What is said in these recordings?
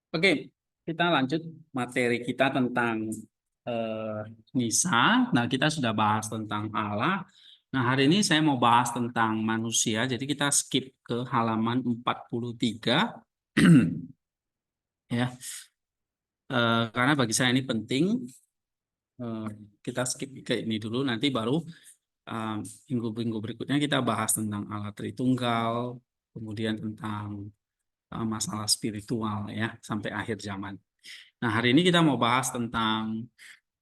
Oke, kita lanjut materi kita tentang Nisa. Nah, kita sudah bahas tentang Allah. Nah, hari ini saya mau bahas tentang manusia. Jadi kita skip ke halaman 43. Ya, karena bagi saya ini penting. Eh, kita skip ke ini dulu, nanti baru eh, minggu-minggu berikutnya kita bahas tentang Allah Tritunggal, kemudian tentang masalah spiritual ya sampai akhir zaman. Nah, hari ini kita mau bahas tentang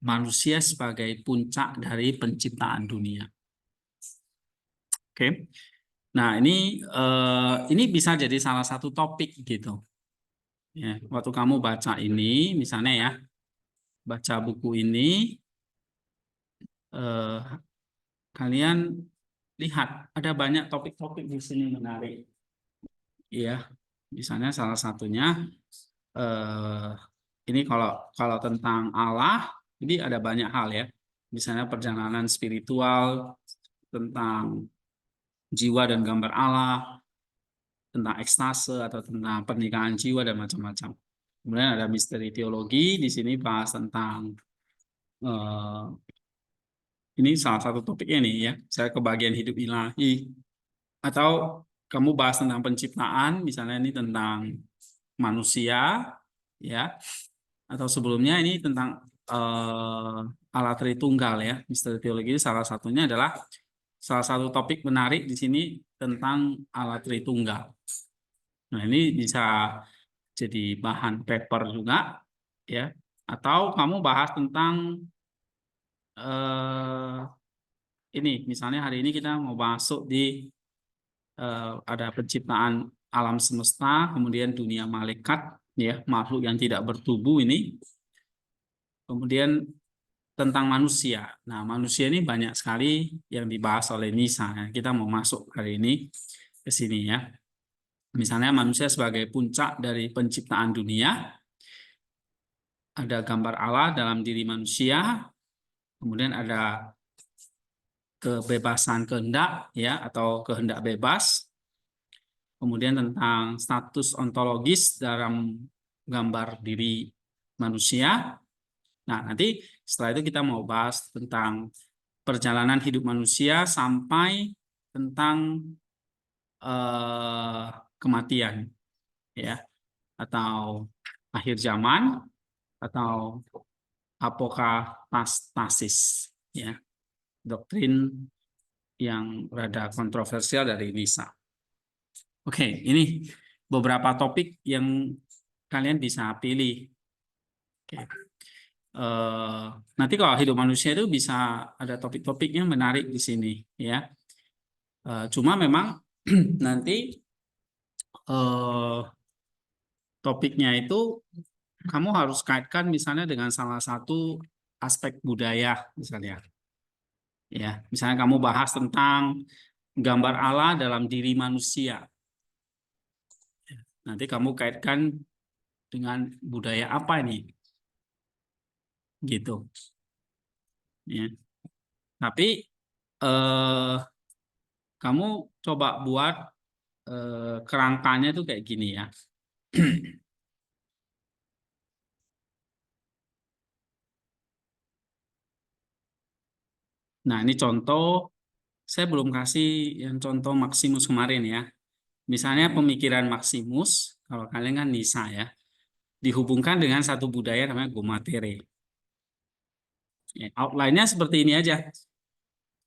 manusia sebagai puncak dari penciptaan dunia. Oke. Nah, ini bisa jadi salah satu topik gitu. Ya, waktu kamu baca ini, misalnya ya, baca buku ini, eh, kalian lihat ada banyak topik-topik di sini menarik. Ya, misalnya salah satunya eh, ini kalau kalau tentang Allah, ini ada banyak hal ya. Misalnya perjalanan spiritual tentang jiwa dan gambar Allah, tentang ekstase atau tentang pernikahan jiwa dan macam-macam. Kemudian ada misteri teologi, di sini bahas tentang eh, ini salah satu topiknya nih ya, saya kebagian hidup ilahi. Atau kamu bahas tentang penciptaan, misalnya ini tentang manusia, ya. Atau sebelumnya ini tentang Allah Tritunggal ya, misteri teologi salah satunya adalah salah satu topik menarik di sini tentang Allah Tritunggal. Nah, ini bisa jadi bahan paper juga ya. Atau kamu bahas tentang eh, ini, misalnya hari ini kita mau masuk di ada penciptaan alam semesta, kemudian dunia malaikat ya, makhluk yang tidak bertubuh ini. Kemudian tentang manusia. Nah, manusia ini banyak sekali yang dibahas oleh Nisa. Kita mau masuk hari ini ke sini ya. Misalnya manusia sebagai puncak dari penciptaan dunia, ada gambar Allah dalam diri manusia, kemudian ada kebebasan kehendak ya atau kehendak bebas, kemudian tentang status ontologis dalam gambar diri manusia. Nah, nanti setelah itu kita mau bahas tentang perjalanan hidup manusia sampai tentang eh, kematian ya atau akhir zaman atau apokastasis ya, doktrin yang rada kontroversial dari Nisa. Oke, ini beberapa topik yang kalian bisa pilih. Oke. Eh, Nanti kalau hidup manusia itu bisa ada topik-topik yang menarik di sini, ya. Cuma memang nanti eh, topiknya itu kamu harus kaitkan misalnya dengan salah satu aspek budaya, misalnya. Ya, misalnya kamu bahas tentang gambar Allah dalam diri manusia. Nanti kamu kaitkan dengan budaya apa ini, gitu. Ya. Tapi eh, kamu coba buat kerangkanya itu kayak gini ya. Nah, ini contoh, saya belum kasih yang contoh Maximus kemarin ya. Misalnya pemikiran Maximus, kalau kalian kan Nisa ya, dihubungkan dengan satu budaya namanya Gomatere. Ya, outline-nya seperti ini aja.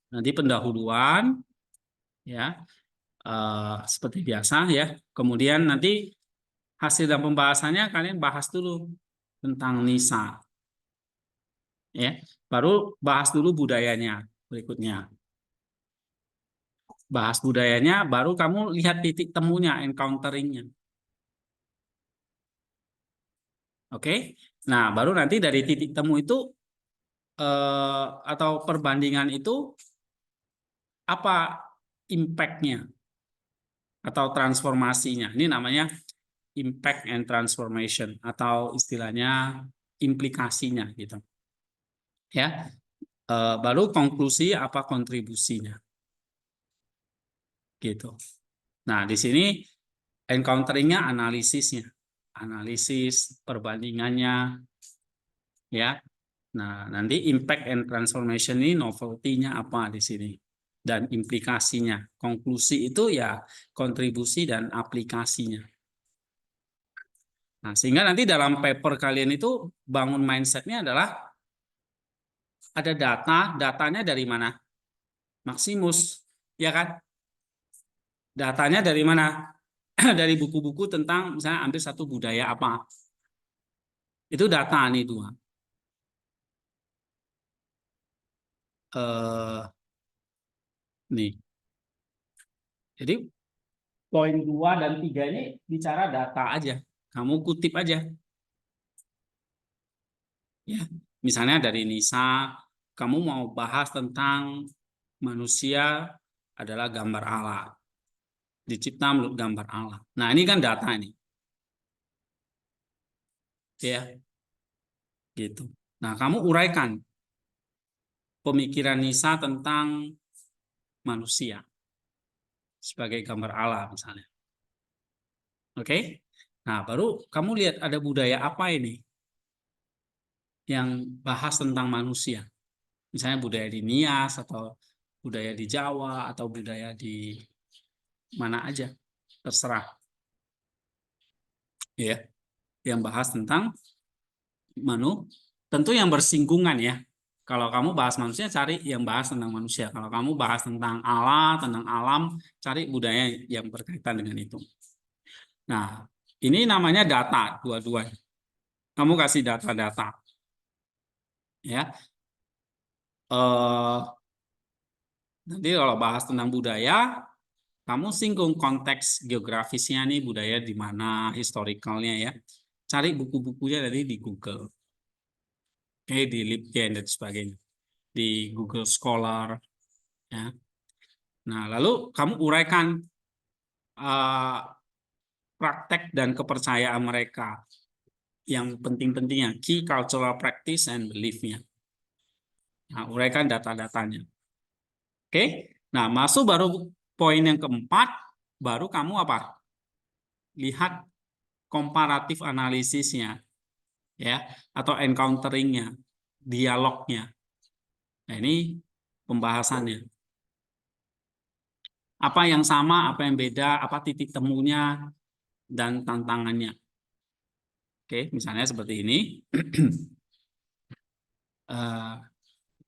Nanti pendahuluan, ya, seperti biasa ya. Kemudian nanti hasil dan pembahasannya kalian bahas dulu tentang Nisa, ya. Baru bahas dulu budayanya berikutnya. Bahas budayanya, baru kamu lihat titik temunya, encountering-nya. Oke? Nah, baru nanti dari titik temu itu atau perbandingan itu apa impact-nya atau transformasinya. Ini namanya impact and transformation atau istilahnya implikasinya gitu. Ya. Baru konklusi apa kontribusinya gitu. Nah, di sini encountering-nya analisisnya. analisis perbandingannya, ya. Nah, nanti impact and transformation ini novelty-nya apa di sini dan implikasinya. Konklusi itu ya kontribusi dan aplikasinya. Nah, sehingga nanti dalam paper kalian itu bangun mindset-nya adalah ada datanya dari mana? Maximus, ya kan? Datanya dari mana? Dari buku-buku tentang misalnya ambil satu budaya apa. Itu data nih dua. Nih. Jadi poin 2 dan 3 ini bicara data aja. Kamu kutip aja. Ya. Misalnya dari Nisa, kamu mau bahas tentang manusia adalah gambar Allah. Dicipta menurut gambar Allah. Nah, ini kan data ini. Ya, gitu. Nah, kamu uraikan pemikiran Nisa tentang manusia sebagai gambar Allah misalnya. Oke? Nah, baru kamu lihat ada budaya apa ini yang bahas tentang manusia. Misalnya budaya di Nias atau budaya di Jawa atau budaya di mana aja, terserah. Ya, yang bahas tentang tentu yang bersinggungan ya. Kalau kamu bahas manusia, cari yang bahas tentang manusia. Kalau kamu bahas tentang Allah, tentang alam, cari budaya yang berkaitan dengan itu. Nah, ini namanya data dua-duanya. Kamu kasih data-data, ya. Nanti kalau bahas tentang budaya, kamu singgung konteks geografisnya nih, budaya di mana, historicalnya ya. Cari buku-bukunya dari di Google, di LibGen dan sebagainya, di Google Scholar, ya. Nah, lalu kamu uraikan praktek dan kepercayaan mereka yang penting-pentingnya, key cultural practice and belief-nya. Nah, uraikan data-datanya. Oke, nah masuk baru poin yang keempat, baru kamu apa? Lihat komparatif analisisnya, ya, atau encountering-nya, dialognya. Nah, ini pembahasannya. Apa yang sama, apa yang beda, apa titik temunya, dan tantangannya. Oke, misalnya seperti ini.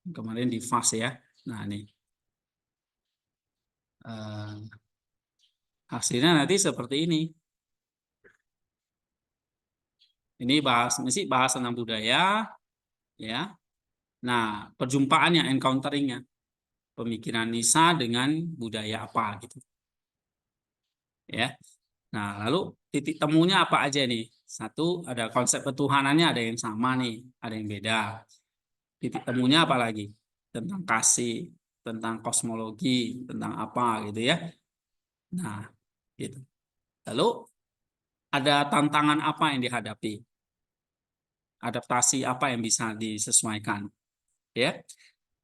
Kemarin di fase ya. Nah, ini. Hasilnya nanti seperti ini. Ini mesti bahas tentang budaya, ya. Nah, perjumpaannya, encounteringnya, pemikiran Nisa dengan budaya apa gitu, ya. Nah, lalu titik temunya apa aja nih? Satu, ada konsep ketuhanannya, ada yang sama nih, ada yang beda. Titik temunya apa lagi? Tentang kasih, tentang kosmologi, tentang apa gitu ya. Nah, gitu. Lalu ada tantangan apa yang dihadapi? Adaptasi apa yang bisa disesuaikan, ya.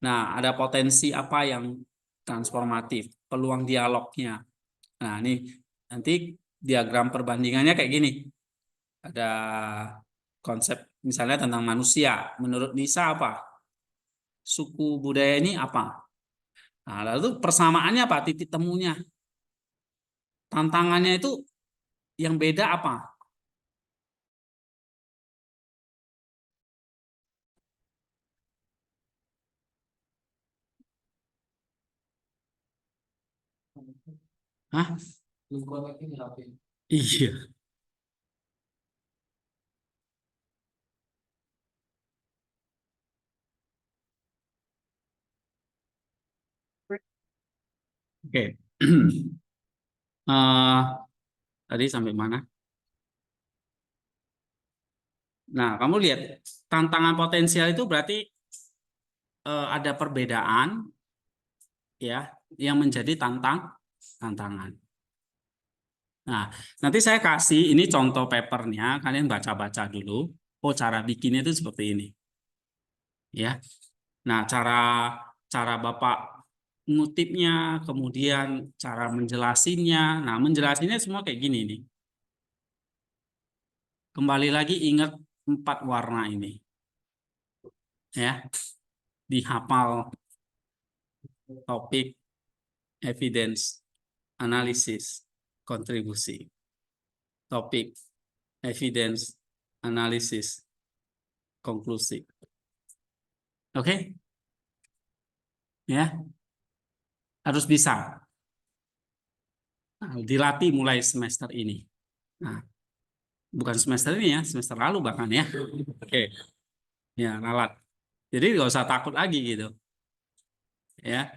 Nah, ada potensi apa yang transformatif, peluang dialognya. Nah, ini nanti diagram perbandingannya kayak gini. Ada konsep misalnya tentang manusia. Menurut Nisa apa? Suku budaya ini apa? Nah, lalu persamaannya apa? Titik temunya. Tantangannya itu yang beda apa? Hah? Iya. Oke. Eh, tadi sampai mana? Nah, kamu lihat tantangan potensial itu berarti ada perbedaan ya yang menjadi tantangan. Nah, nanti saya kasih ini contoh papernya, kalian baca-baca dulu. Oh, cara bikinnya itu seperti ini, ya. Nah, cara cara Bapak ngutipnya, kemudian cara menjelasinnya. Nah, menjelasinnya semua kayak gini nih. Kembali lagi ingat 4 warna ini. Ya, dihafal topik, evidence, analisis, kontribusi. Topik, evidence, analisis, konklusi. Oke? Ya, harus bisa. Nah, dilatih mulai semester ini. Nah, bukan semester ini ya, semester lalu bahkan ya. Oke, ya ralat. Jadi nggak usah takut lagi gitu. Ya.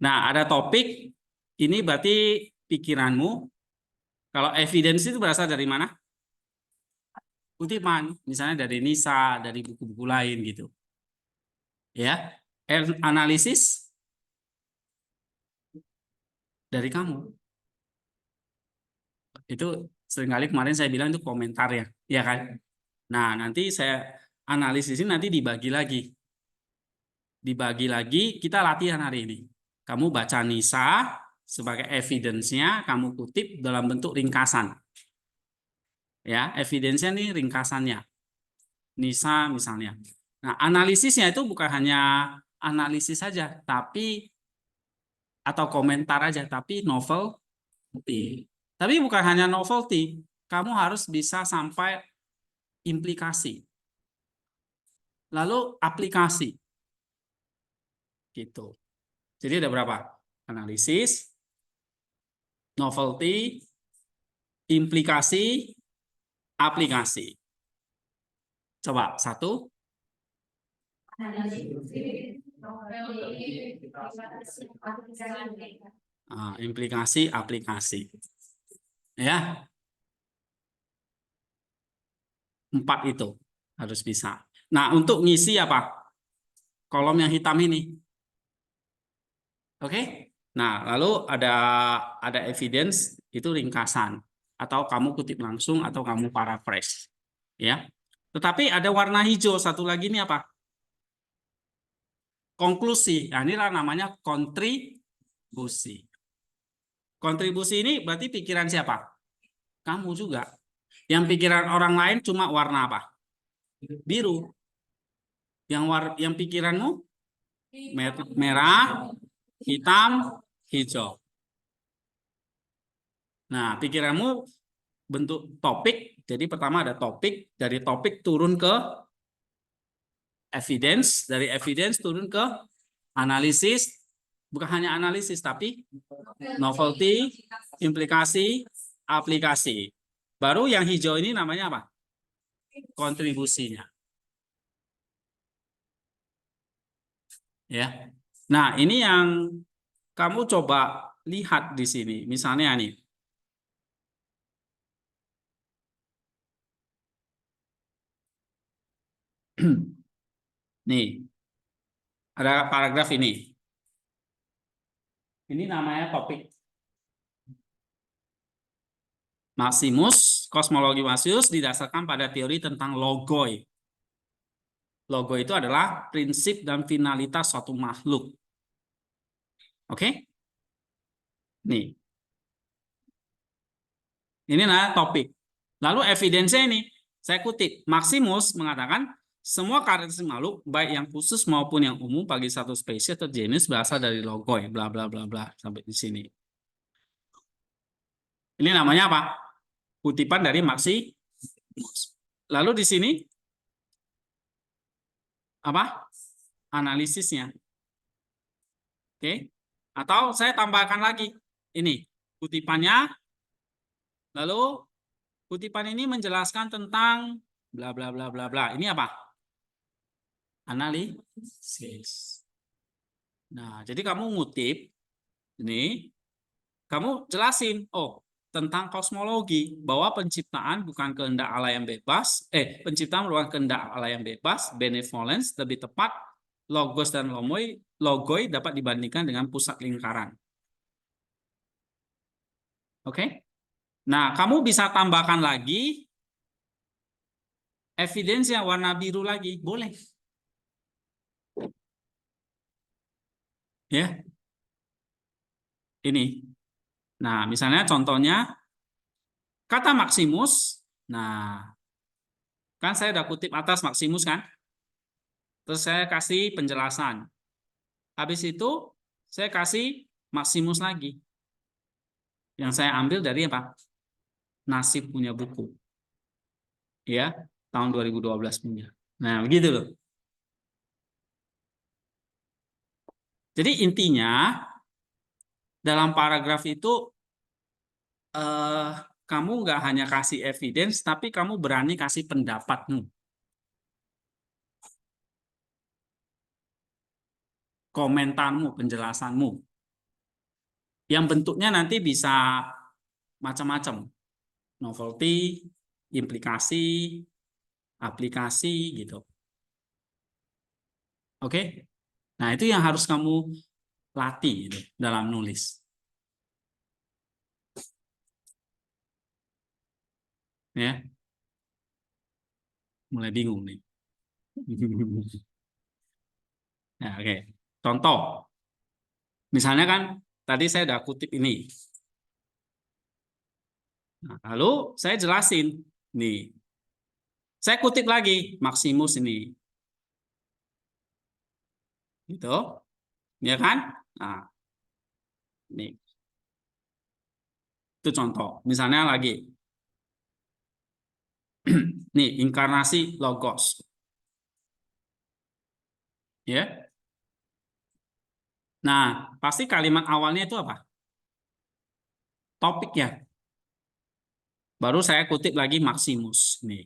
Nah, ada topik ini berarti pikiranmu. Kalau evidence itu berasal dari mana? Kutipan, misalnya dari Nisa, dari buku-buku lain gitu. Ya, analisis dari kamu. Itu seringkali kemarin saya bilang itu komentar ya, ya kan? Nah, nanti saya analisis ini nanti dibagi lagi, kita latihan hari ini. Kamu baca Nisa sebagai evidence-nya, kamu kutip dalam bentuk ringkasan. Ya, evidence-nya nih ringkasannya. Nisa misalnya. Nah, analisisnya itu bukan hanya analisis saja, tapi atau komentar aja, tapi novelty. Tapi bukan hanya novelty, kamu harus bisa sampai implikasi. Lalu aplikasi. Gitu. Jadi ada berapa? Analisis, novelty, implikasi, aplikasi. Coba satu. Implikasi, aplikasi. Ya, 4 itu harus bisa. Nah, untuk ngisi apa? Kolom yang hitam ini. Oke? Nah, lalu ada evidence itu ringkasan atau kamu kutip langsung atau kamu paraphrase. Ya. Tetapi ada warna hijau satu lagi ini apa? Konklusi. Nah, inilah namanya kontribusi. Kontribusi ini berarti pikiran siapa? Kamu juga. Yang pikiran orang lain cuma warna apa? Biru. Yang pikiranmu merah, hitam, hijau. Nah, pikiranmu bentuk topik. Jadi pertama ada topik, dari topik turun ke evidence, dari evidence turun ke analisis, bukan hanya analisis tapi novelty, implikasi, aplikasi. Baru yang hijau ini namanya apa? Kontribusinya. Ya. Nah, ini yang kamu coba lihat di sini. Misalnya nih. Nih, ada paragraf ini. Ini namanya topik. Maximus, kosmologi Maximus didasarkan pada teori tentang logoi. Logo itu adalah prinsip dan finalitas suatu makhluk. Oke? Nih. Ini adalah topik. Lalu evidence-nya ini, saya kutip, Maximus mengatakan semua karakteristik makhluk, baik yang khusus maupun yang umum bagi satu spesies atau jenis berasal dari logoi, bla bla bla bla sampai di sini. Ini namanya apa? Kutipan dari Maximus. Lalu di sini apa? Analisisnya. Oke? Atau saya tambahkan lagi. Ini kutipannya. Lalu kutipan ini menjelaskan tentang bla bla bla bla bla. Ini apa? Analisis. Nah, jadi kamu ngutip ini, kamu jelasin, oh, tentang kosmologi bahwa penciptaan bukan kehendak Allah yang bebas, penciptaan merupakan kehendak Allah yang bebas, benevolence lebih tepat, logos dan logoi dapat dibandingkan dengan pusat lingkaran. Oke? Nah, kamu bisa tambahkan lagi evidence yang warna biru lagi, boleh. Ya. Ini. Nah, misalnya contohnya kata Maximus. Nah, Kan saya udah kutip atas Maximus kan? Terus saya kasih penjelasan. Habis itu saya kasih Maximus lagi. Yang saya ambil dari apa? Nasib punya buku. Ya, tahun 2012 punya. Nah, begitu loh. Jadi intinya dalam paragraf itu kamu nggak hanya kasih evidence, tapi kamu berani kasih pendapatmu, komentarmu, penjelasanmu. Yang bentuknya nanti bisa macam-macam. Novelty, implikasi, aplikasi gitu. Oke? Nah, itu yang harus kamu latih gitu, dalam nulis. Ya. Mulai bingung nih. Ya, oke. Contoh. Misalnya kan tadi saya udah kutip ini. Nah, lalu saya jelasin nih. Saya kutip lagi Maximus ini. Gitu. Ya kan? Nah, ini. Itu contoh. Misalnya lagi. Nih, inkarnasi logos. Ya. Nah, pasti kalimat awalnya itu apa? Topik ya. Baru saya kutip lagi Maximus. Nih.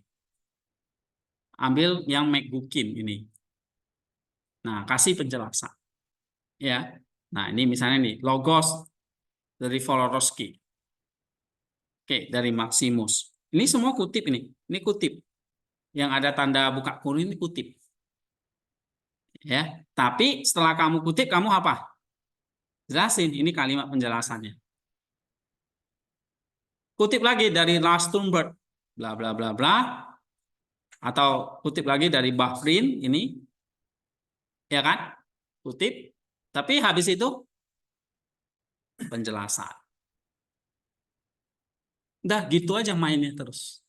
Ambil yang McGukin ini. Nah, kasih penjelasan. Ya. Nah, ini misalnya nih, logos dari Volorovsky. Oke, dari Maximus. Ini semua kutip ini. Ini kutip. Yang ada tanda buka kurung ini kutip. Ya. Tapi setelah kamu kutip, kamu apa? Jelasin. Ini kalimat penjelasannya. Kutip lagi dari Lars Thunberg. Bla bla bla bla. Atau kutip lagi dari Bafrin ini. Ya kan? Kutip. Tapi habis itu penjelasan. Udah gitu aja mainnya terus.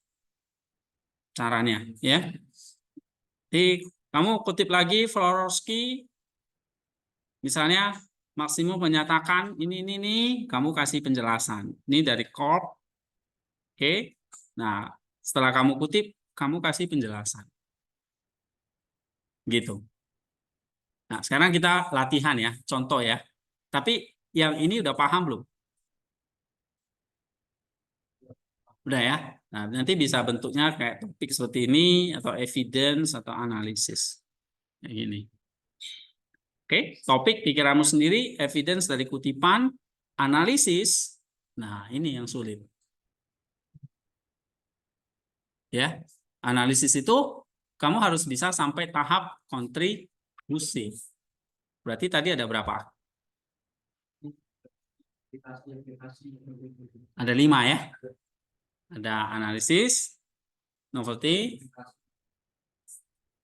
Caranya. Ya. Jadi kamu kutip lagi Florovsky. Misalnya Maximo menyatakan ini, kamu kasih penjelasan. Ini dari Corp. Oke. Nah, setelah kamu kutip, kamu kasih penjelasan. Gitu. Nah, sekarang kita latihan ya, contoh ya. Tapi yang ini udah paham belum? Udah ya. Nah, nanti bisa bentuknya kayak topik seperti ini atau evidence atau analisis. Kayak gini. Oke, topik pikiranmu sendiri, evidence dari kutipan, analisis. Nah, ini yang sulit. Ya, analisis itu kamu harus bisa sampai tahap kontribusi. Berarti tadi ada berapa? Ada 5 ya. Ada analisis, novelty,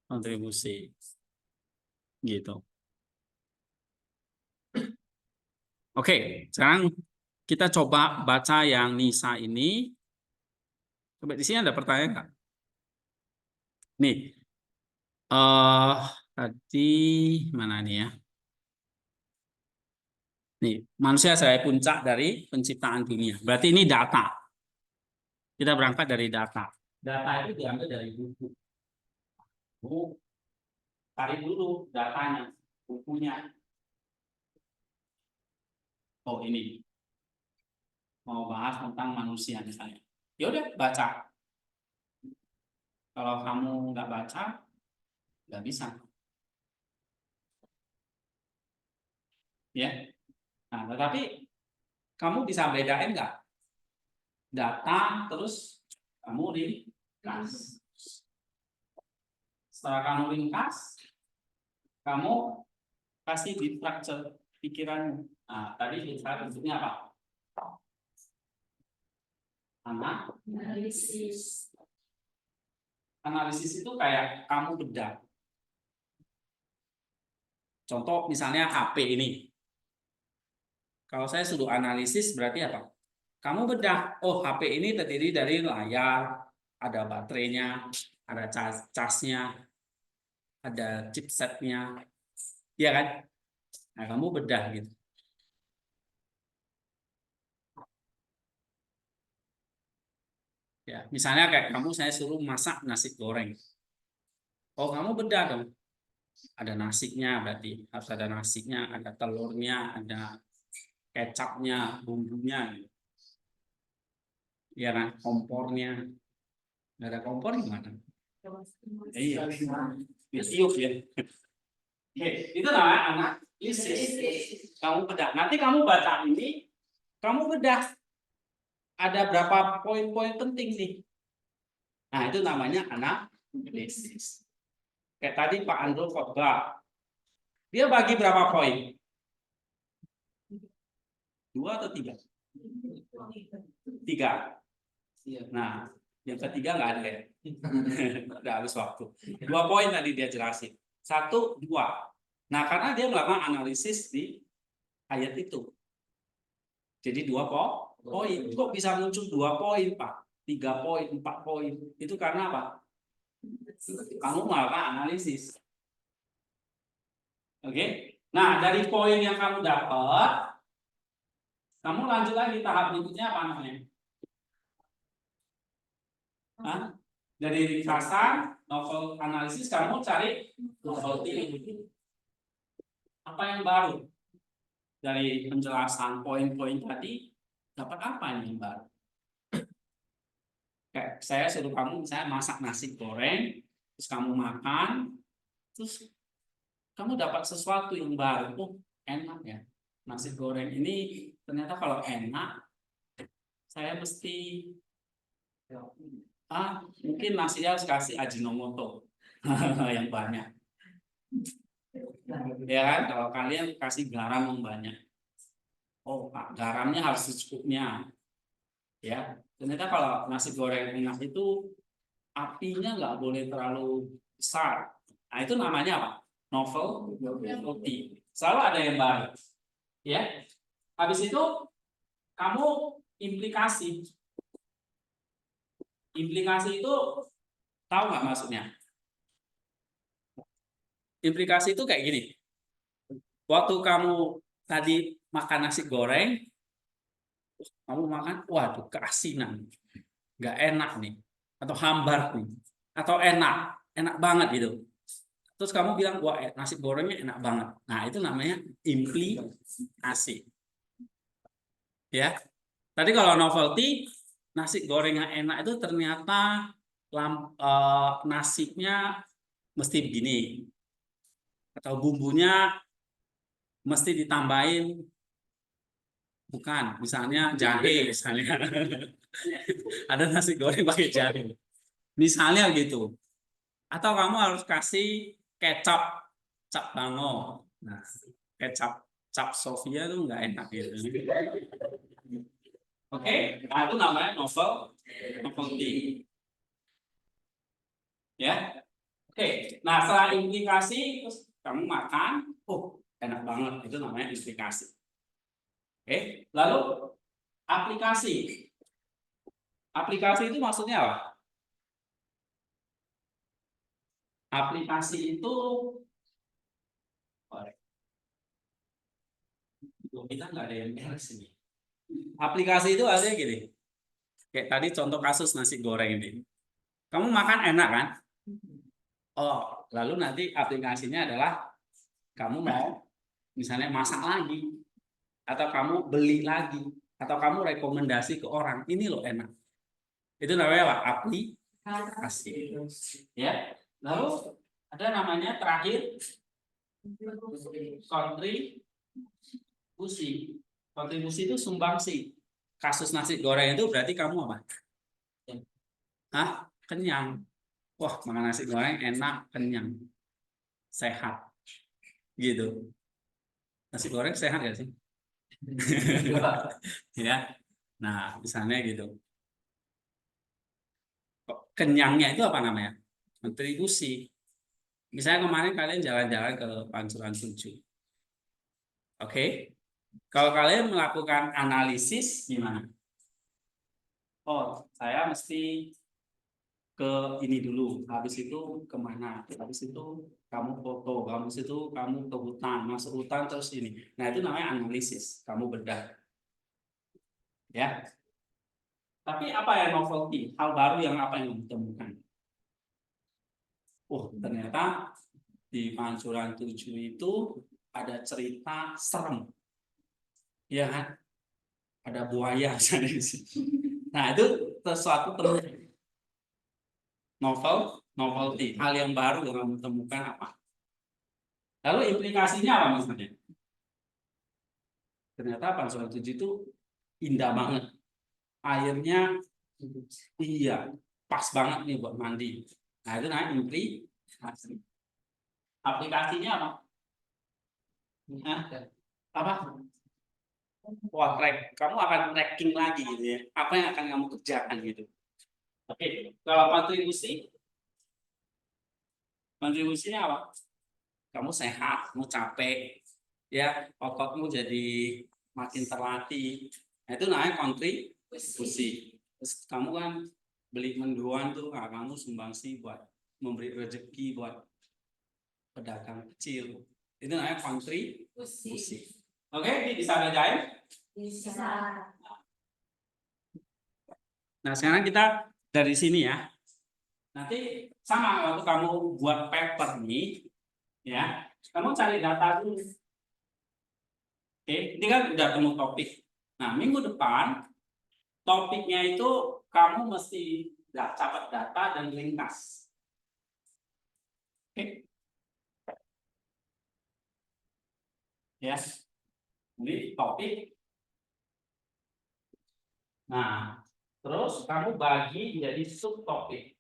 kontribusi. Gitu. Oke, sekarang kita coba baca yang Nisa ini. Coba di sini ada pertanyaan nggak? Nih, tadi mana nih ya? Nih, manusia sebagai puncak dari penciptaan dunia. Berarti ini data. Kita berangkat dari data. Data itu diambil dari buku. Cari dulu datanya, bukunya. Oh ini mau bahas tentang manusia misalnya. Ya udah baca. Kalau kamu nggak baca, nggak bisa. Ya. Nah, tetapi kamu bisa bedain nggak data terus kamu ringkas. Setelah kamu ringkas, kamu kasih di structure pikiranmu. Nah, tadi saya bentuknya apa? Analisis. Analisis itu kayak kamu bedah. Contoh misalnya HP ini. Kalau saya suruh analisis berarti apa? Kamu bedah, oh HP ini terdiri dari layar, ada baterainya, ada casnya, ada chipsetnya, ya kan? Nah, kamu bedah gitu. Ya, misalnya kayak kamu saya suruh masak nasi goreng. Oh, kamu bedah dong. Ada nasinya berarti harus ada nasinya, ada telurnya, ada kecapnya, bumbunya, gitu. Ya kan? Kompornya. Nggak ada kompor gimana? Iya, tiup ya. Oke, itu namanya analisis. Kamu bedah. Nanti kamu baca ini, kamu bedah. Ada berapa poin-poin penting nih? Nah, itu namanya analisis. Kayak tadi Pak Andro khotbah. Dia bagi berapa poin? 2 atau 3? 3. Nah, yang ketiga nggak ada ya. Udah habis waktu. 2 poin tadi dia jelasin. 1, 2. Nah, karena dia melakukan analisis di ayat itu. Jadi 2 poin. Kok bisa muncul 2 poin, Pak? 3 poin, 4 poin. Itu karena apa? Kamu melakukan analisis. Oke? Nah, dari poin yang kamu dapat, kamu lanjut lagi tahap berikutnya apa namanya? Hah? Dari ringkasan, novel analisis, kamu cari novelty. Apa yang baru? Dari penjelasan poin-poin tadi, dapat apa yang baru? Kayak saya suruh kamu misalnya masak nasi goreng, terus kamu makan, terus kamu dapat sesuatu yang baru. Oh, enak ya. Nasi goreng ini ternyata kalau enak, saya mesti mungkin nasinya harus kasih Ajinomoto yang banyak. Ya kan, kalau kalian kasih garam yang banyak. Oh, Pak, garamnya harus secukupnya. Ya, ternyata kalau nasi goreng enak itu apinya nggak boleh terlalu besar. Nah, itu namanya apa? Novelty. Selalu ada yang baru. Ya. Habis itu kamu implikasi. Implikasi itu tahu nggak maksudnya? Implikasi itu kayak gini. Waktu kamu tadi makan nasi goreng, kamu makan, waduh, keasinan, nggak enak nih, atau hambar nih, atau enak banget gitu. Terus kamu bilang, wah, nasi gorengnya enak banget. Nah, itu namanya implikasi. Ya, tadi kalau novelty, nasi goreng yang enak itu ternyata nasinya mesti begini, atau bumbunya mesti ditambahin, bukan, misalnya jahe, misalnya ada nasi goreng pakai jahe, misalnya gitu. Atau kamu harus kasih kecap, cap bango. Nah, kecap cap Sofia itu nggak enak gitu. Oke, nah itu namanya novelty. Ya, oke. Nah, setelah implikasi, terus kamu makan, oh enak banget, itu namanya implikasi. Oke, lalu aplikasi. Aplikasi itu maksudnya apa? Aplikasi itu, kita nggak ada yang beres ini. Aplikasi itu artinya gini. Kayak tadi contoh kasus nasi goreng ini. Kamu makan enak kan? Oh, lalu nanti aplikasinya adalah kamu mau misalnya masak lagi, atau kamu beli lagi, atau kamu rekomendasi ke orang, ini loh enak. Itu namanya apa? Aplikasi. Ya. Lalu ada namanya terakhir kontribusi. Kontribusi itu sumbangsi. Kasus nasi goreng itu berarti kamu apa? Kenyang. Wah, makan nasi goreng enak, kenyang, sehat, gitu. Nasi goreng sehat gak sih? Ya. Nah, misalnya gitu. Kenyangnya itu apa namanya? Kontribusi. Misalnya kemarin kalian jalan-jalan ke Pancuran 7. Oke. Kalau kalian melakukan analisis gimana? Oh, saya mesti ke ini dulu, habis itu kemana, habis itu kamu foto, habis itu kamu ke hutan, masuk hutan terus ini. Nah itu namanya analisis, kamu bedah, ya. Tapi apa yang novelty, hal baru yang apa yang kamu temukan? Oh ternyata di Pancuran 7 itu ada cerita serem, ya kan? Ada buaya misalnya di situ. Nah itu sesuatu novelty, hal yang baru yang kamu temukan apa? Lalu implikasinya apa maksudnya? Ternyata Pancuran 7 itu indah banget. Airnya iya, pas banget nih buat mandi. Nah, itu namanya implikasi. Aplikasinya apa? Hah? Apa? Wah, kamu akan tracking lagi gitu ya. Apa yang akan kamu kerjakan gitu. Oke, kalau kontribusinya apa? Kamu sehat, kamu capek, ya ototmu jadi makin terlatih. Nah, itu namanya kontribusi. Terus kamu kan beli mendoan tuh, nah, kamu sumbangsi buat memberi rezeki buat pedagang kecil. Itu namanya kontribusi. Oke, bisa bedain? Bisa. Nah, sekarang kita dari sini ya. Nanti sama waktu kamu buat paper nih, ya, kamu cari data dulu. Oke, ini kan udah temu topik. Nah, minggu depan topiknya itu kamu mesti catat data dan ringkas. Oke, ya. Ini topik. Nah, terus kamu bagi jadi subtopik.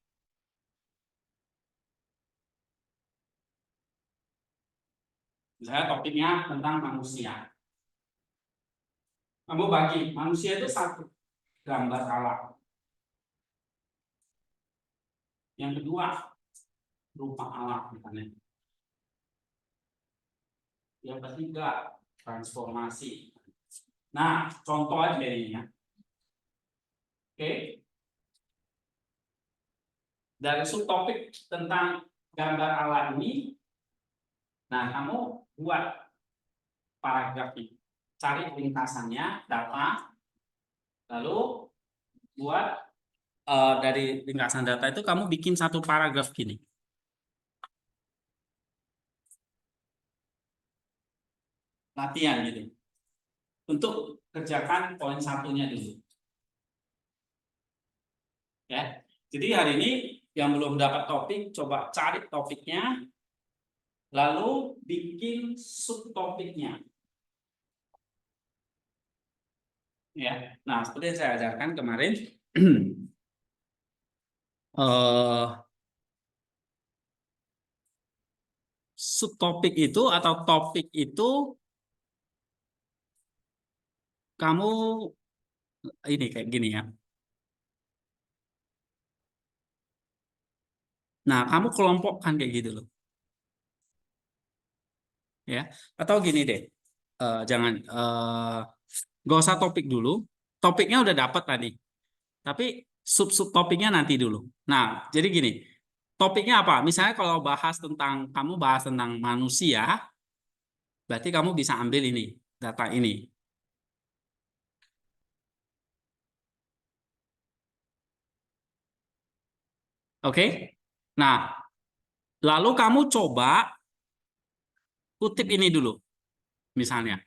Misalnya topiknya tentang manusia. Kamu bagi manusia itu satu gambar alam. Yang kedua rupa alam misalnya. Yang ketiga transformasi. Nah, contoh aja ini ya. Oke. Dari subtopik tentang gambar alam ini, nah kamu buat paragraf ini. Cari ringkasannya, data, lalu buat dari ringkasan data itu kamu bikin satu paragraf gini. Latihan gitu. Untuk kerjakan poin satunya dulu. Ya. Jadi hari ini yang belum dapat topik, coba cari topiknya, lalu bikin subtopiknya. Ya. Nah, seperti yang saya ajarkan kemarin, subtopik itu atau topik itu kamu ini kayak gini ya. Nah, kamu kelompokkan kayak gitu loh. Ya. Atau gini deh. Jangan gak usah topik dulu. Topiknya udah dapat tadi. Tapi sub-sub topiknya nanti dulu. Nah, jadi gini. Topiknya apa? Misalnya kalau kamu bahas tentang manusia, berarti kamu bisa ambil ini, data ini. Oke? Nah, lalu kamu coba kutip ini dulu, misalnya.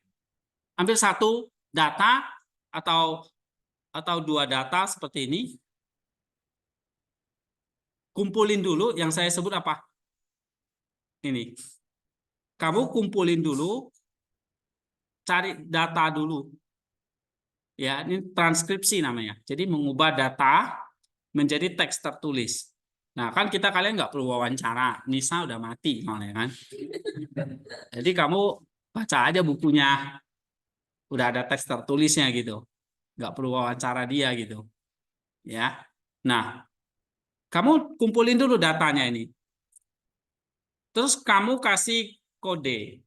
Ambil satu data atau dua data seperti ini, kumpulin dulu yang saya sebut apa? Ini. Kamu kumpulin dulu, cari data dulu. Ya, ini transkripsi namanya. Jadi mengubah data menjadi teks tertulis. Nah, kan kalian nggak perlu wawancara. Nisa udah mati, soalnya kan. Jadi kamu baca aja bukunya. Udah ada teks tertulisnya gitu. Nggak perlu wawancara dia gitu. Ya. Nah, kamu kumpulin dulu datanya ini. Terus kamu kasih kode.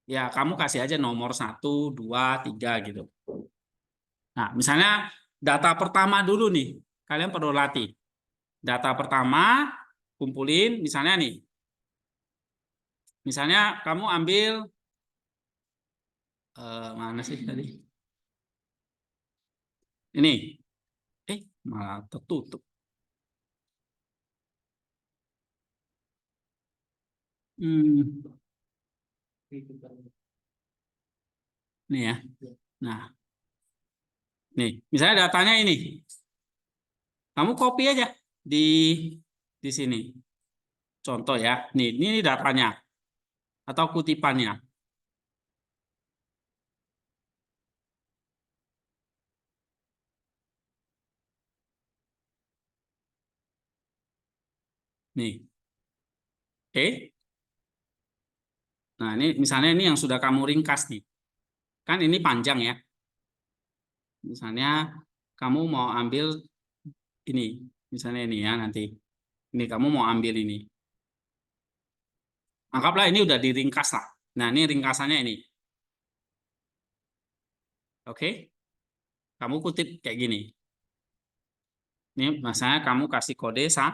Ya, kamu kasih aja nomor 1, 2, 3 gitu. Nah, misalnya data pertama dulu nih. Kalian perlu latih. Data pertama, kumpulin, misalnya nih. Misalnya kamu ambil, mana sih tadi? Ini. Malah tertutup. Nih ya. Nah, nih, misalnya datanya ini. Kamu copy aja di sini. Contoh ya. Nih, ini datanya atau kutipannya. Nih. Oke. Nah, ini misalnya ini yang sudah kamu ringkas nih. Kan ini panjang ya. Misalnya kamu mau ambil ini. Misalnya ini ya nanti. Ini kamu mau ambil ini. Anggaplah ini udah diringkas lah. Nah, ini ringkasannya ini. Oke. Kamu kutip kayak gini. Ini misalnya kamu kasih kode 1.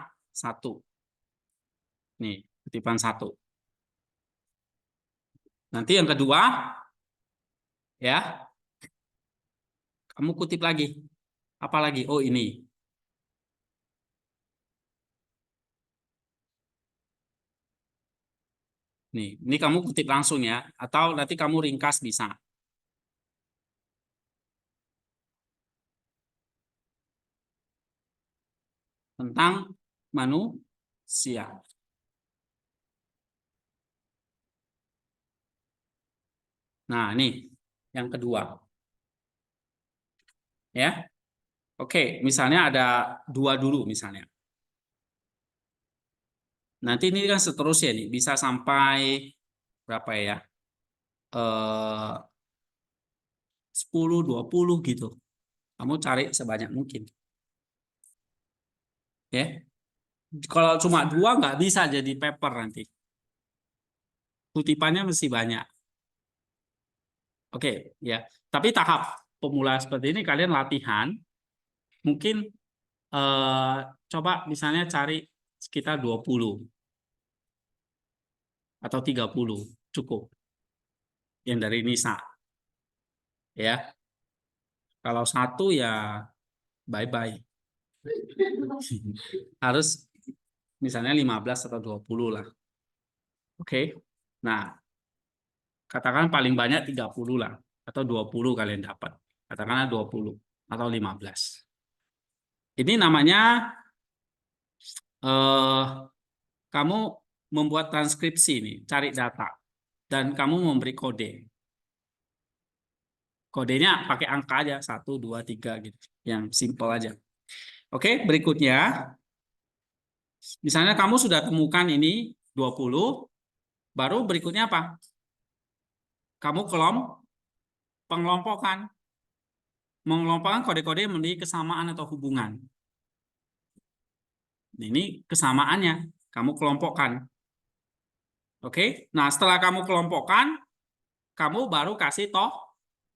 Nih, kutipan 1. Nanti yang kedua, ya, kamu kutip lagi. Apa lagi? Oh, ini. Nih, ini kamu kutip langsung ya. Atau nanti kamu ringkas bisa. Tentang manusia. Nah, ini yang kedua. Ya. Oke, misalnya ada 2 dulu misalnya. Nanti ini kan seterusnya nih, bisa sampai berapa ya? 10, 20 gitu. Kamu cari sebanyak mungkin. Ya. Kalau cuma 2 nggak bisa jadi paper nanti. Kutipannya mesti banyak. Oke, ya. Tapi tahap pemula seperti ini kalian latihan. Mungkin coba misalnya cari sekitar 20 atau 30 cukup yang dari Nisa. Ya. Kalau 1 ya bye-bye. Harus misalnya 15 atau 20 lah. Oke. Nah, katakan paling banyak 30 lah atau 20 kalian dapat. Katakanlah 20 atau 15. Ini namanya eh, kamu membuat transkripsi nih, cari data dan kamu memberi kode. Kodenya pakai angka aja 1, 2, 3 gitu. Yang simple aja. Oke, berikutnya misalnya kamu sudah temukan ini 20, baru berikutnya apa? Kamu pengelompokan. Mengelompokkan kode-kode yang memiliki kesamaan atau hubungan. Ini kesamaannya. Kamu kelompokkan. Oke. Nah, setelah kamu kelompokkan, kamu baru kasih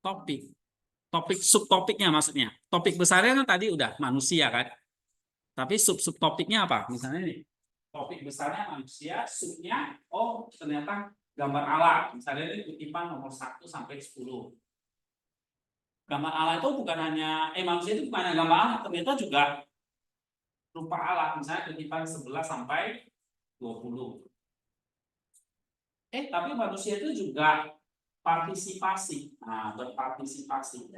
topik. Topik subtopiknya maksudnya. Topik besarnya kan tadi udah manusia kan. Tapi subtopiknya apa? Misalnya nih. Topik besarnya manusia, subnya oh ternyata gambar alam. Misalnya ini kutipan nomor 1 sampai 10. Gambar alam itu bukan hanya manusia itu bukan hanya gambar alam, ternyata juga rupa alat, misalnya kutipan 11 sampai 20. Tapi manusia itu juga partisipasi. Nah, berpartisipasi.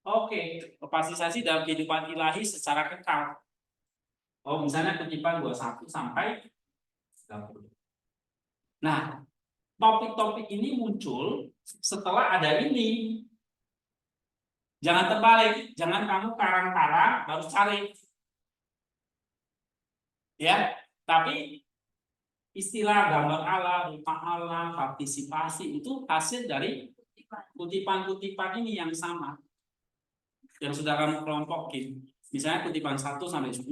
Oke, partisipasi dalam kehidupan ilahi secara kekal. Oh, misalnya kutipan 21 sampai 30. Nah, topik-topik ini muncul setelah ada ini. Jangan terbalik, jangan kamu karang-karang baru cari. Ya, tapi istilah gambar alam, rupa alam, partisipasi itu hasil dari kutipan-kutipan ini yang sama. Yang sudah kamu kelompokin. Misalnya kutipan 1 sampai 10,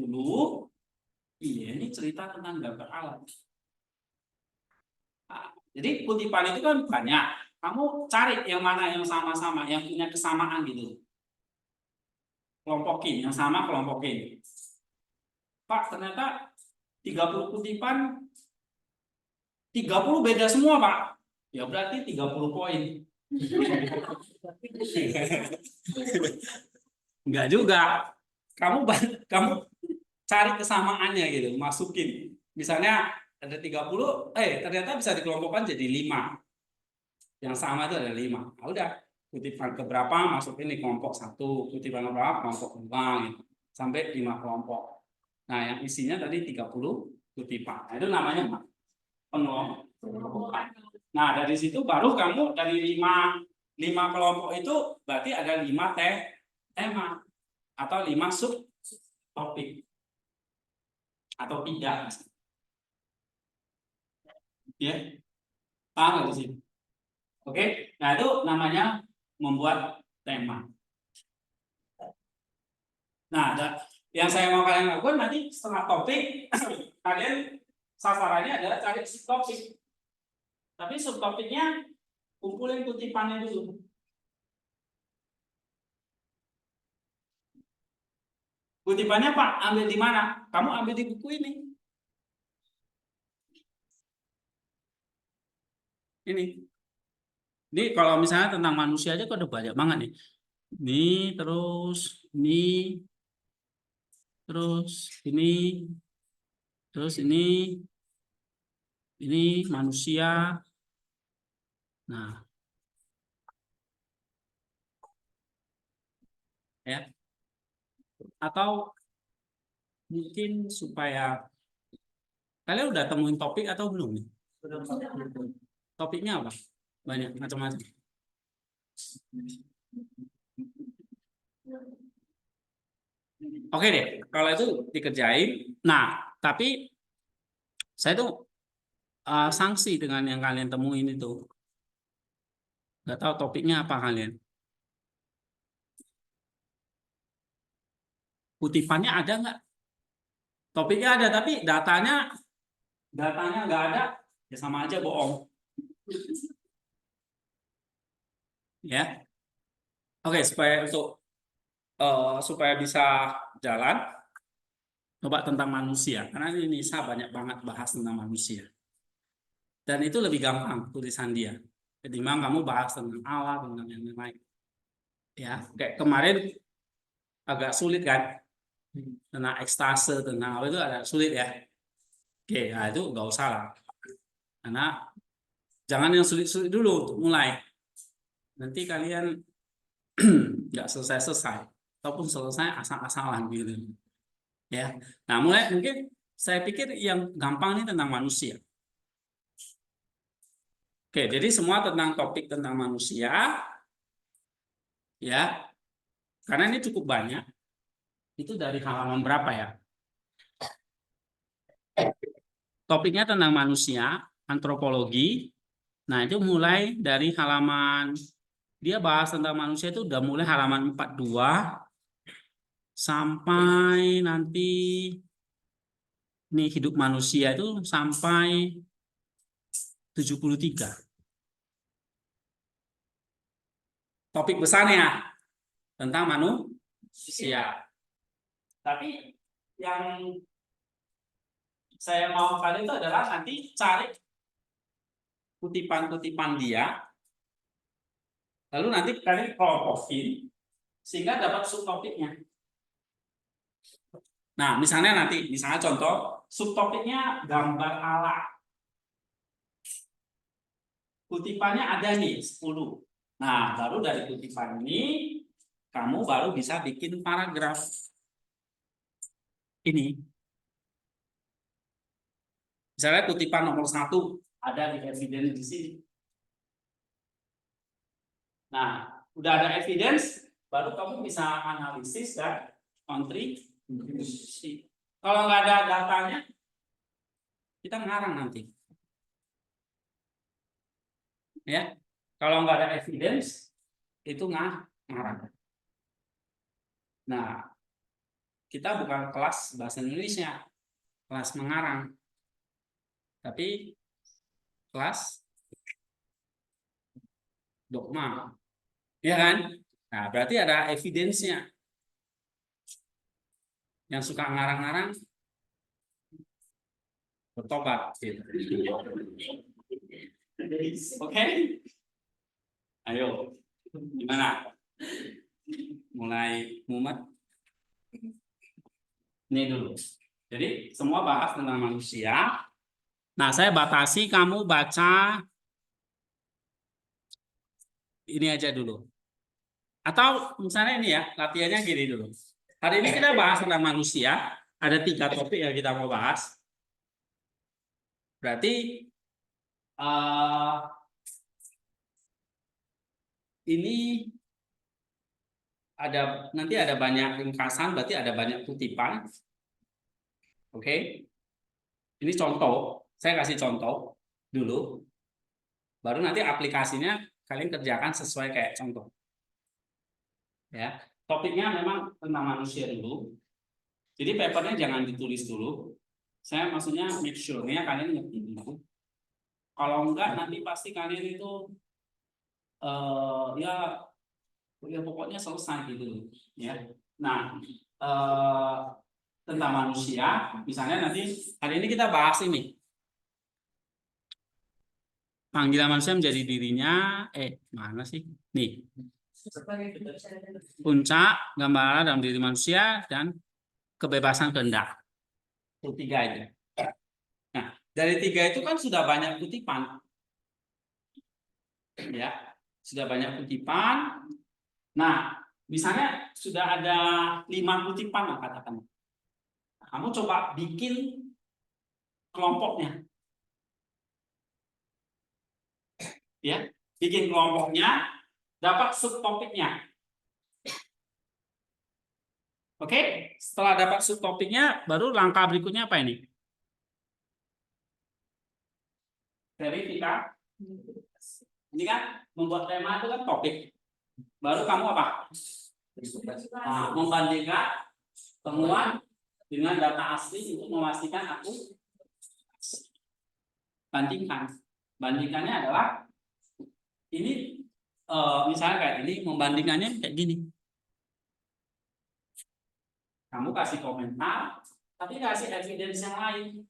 iya ini cerita tentang gambar alam. Nah, jadi kutipan itu kan banyak. Kamu cari yang mana yang sama-sama, yang punya kesamaan gitu. kelompokin, yang sama kelompokin. Pak, ternyata 30 kutipan 30 beda semua, Pak. Ya berarti 30 poin. Enggak juga. Kamu cari kesamaannya gitu, masukin. Misalnya ada 30, ternyata bisa dikelompokkan jadi 5. Yang sama itu ada 5. Nah, udah, kutipan keberapa masuk ini kelompok 1, kutipan keberapa kelompok 2 gitu. Sampai 5 kelompok. Nah, yang isinya tadi 30 kutipan. Nah, itu namanya pengelompokan. Nah, dari situ baru kamu dari 5 kelompok itu berarti ada 5 tema atau 5 sub topik atau tidak. Ya, paham di sini. Oke, nah itu namanya membuat tema. Nah, yang saya mau kalian lakukan nanti setelah topik, kalian sasarannya adalah cari subtopik. Tapi subtopiknya kumpulin kutipannya dulu. Kutipannya Pak, ambil di mana? Kamu ambil di buku ini. Ini kalau misalnya tentang manusia aja kok udah banyak banget nih. Ini terus ini manusia. Nah, ya. Atau mungkin supaya kalian udah temuin topik atau belum nih? Topiknya apa? Banyak macam-macam. Oke deh, kalau itu dikerjain. Nah, tapi saya tuh sanksi dengan yang kalian temuin itu. Nggak tahu topiknya apa kalian. Kutipannya ada nggak? Topiknya ada, tapi datanya nggak ada, ya sama aja bohong. Ya, oke, supaya bisa jalan, coba tentang manusia, karena ini Nisa banyak banget bahas tentang manusia, dan itu lebih gampang tulisan dia, ketimbang kamu bahas tentang alat, tentang yang lain. Ya, kayak kemarin agak sulit kan, tentang ekstase, tentang apa itu agak sulit ya. Oke, nah itu nggak usah lah, karena jangan yang sulit-sulit dulu untuk mulai. Nanti kalian nggak selesai-selesai, ataupun selesai asal-asalan gitu. Ya, nah mulai mungkin saya pikir yang gampang ini tentang manusia. Oke, jadi semua tentang topik tentang manusia, ya, karena ini cukup banyak. Itu dari halaman berapa ya? Topiknya tentang manusia, antropologi. Nah, itu mulai dari halaman, dia bahas tentang manusia itu udah mulai halaman 42 sampai nanti nih hidup manusia itu sampai 73. Topik besarnya tentang manusia. Tapi yang saya mau kali itu adalah nanti cari kutipan-kutipan dia, lalu nanti kalian kelompokin sehingga dapat subtopiknya. Nah, misalnya contoh subtopiknya gambar alat. Kutipannya ada nih 10. Nah, baru dari kutipan ini kamu baru bisa bikin paragraf. Ini. Misalnya kutipan nomor 1 ada di evidence di sini. Nah, udah ada evidence, baru kamu bisa analisis dan kontribusi. Kalau nggak ada datanya, kita ngarang nanti. Ya, kalau nggak ada evidence, itu ngarang. Nah, kita bukan kelas bahasa Indonesia, kelas mengarang, tapi kelas dogma, ya kan? Nah, berarti ada evidence-nya. Yang suka ngarang-ngarang bertobat. Gitu. Oke? Ayo, gimana? Mulai mumet? Ini dulu. Jadi semua bahas tentang manusia. Nah, saya batasi kamu baca ini aja dulu. Atau misalnya ini ya, latihannya gini dulu. Hari ini kita bahas tentang manusia. Ada 3 topik yang kita mau bahas. Berarti ini nanti ada banyak ringkasan, berarti ada banyak kutipan. Oke. Ini contoh, saya kasih contoh dulu. Baru nanti aplikasinya kalian kerjakan sesuai kayak contoh. Ya. Topiknya memang tentang manusia dulu. Jadi papernya jangan ditulis dulu. Saya maksudnya make sure-nya kalian ngerti dulu. Kalau enggak nanti pasti kalian itu ya pokoknya selesai gitu ya. Nah, tentang manusia, misalnya nanti hari ini kita bahas ini. Panggilan manusia menjadi dirinya, mana sih? Nih. Puncak, gambaran dalam diri manusia, dan kebebasan kehendak. Itu 3 itu. Nah, dari 3 itu kan sudah banyak kutipan. Ya, sudah banyak kutipan. Nah, misalnya sudah ada 5 kutipan lah katakan. Kamu coba bikin kelompoknya. Ya, bikin kelompoknya, dapat subtopiknya. Oke, setelah dapat subtopiknya, baru langkah berikutnya apa ini? Verifikasi. Ini kan membuat tema itu kan topik. Baru kamu apa? Nah, membandingkan temuan dengan data asli untuk memastikan aku bandingkan. Bandingkannya adalah ini misalnya kayak ini, membandingkannya kayak gini. Kamu kasih komentar, tapi kasih evidence yang lain.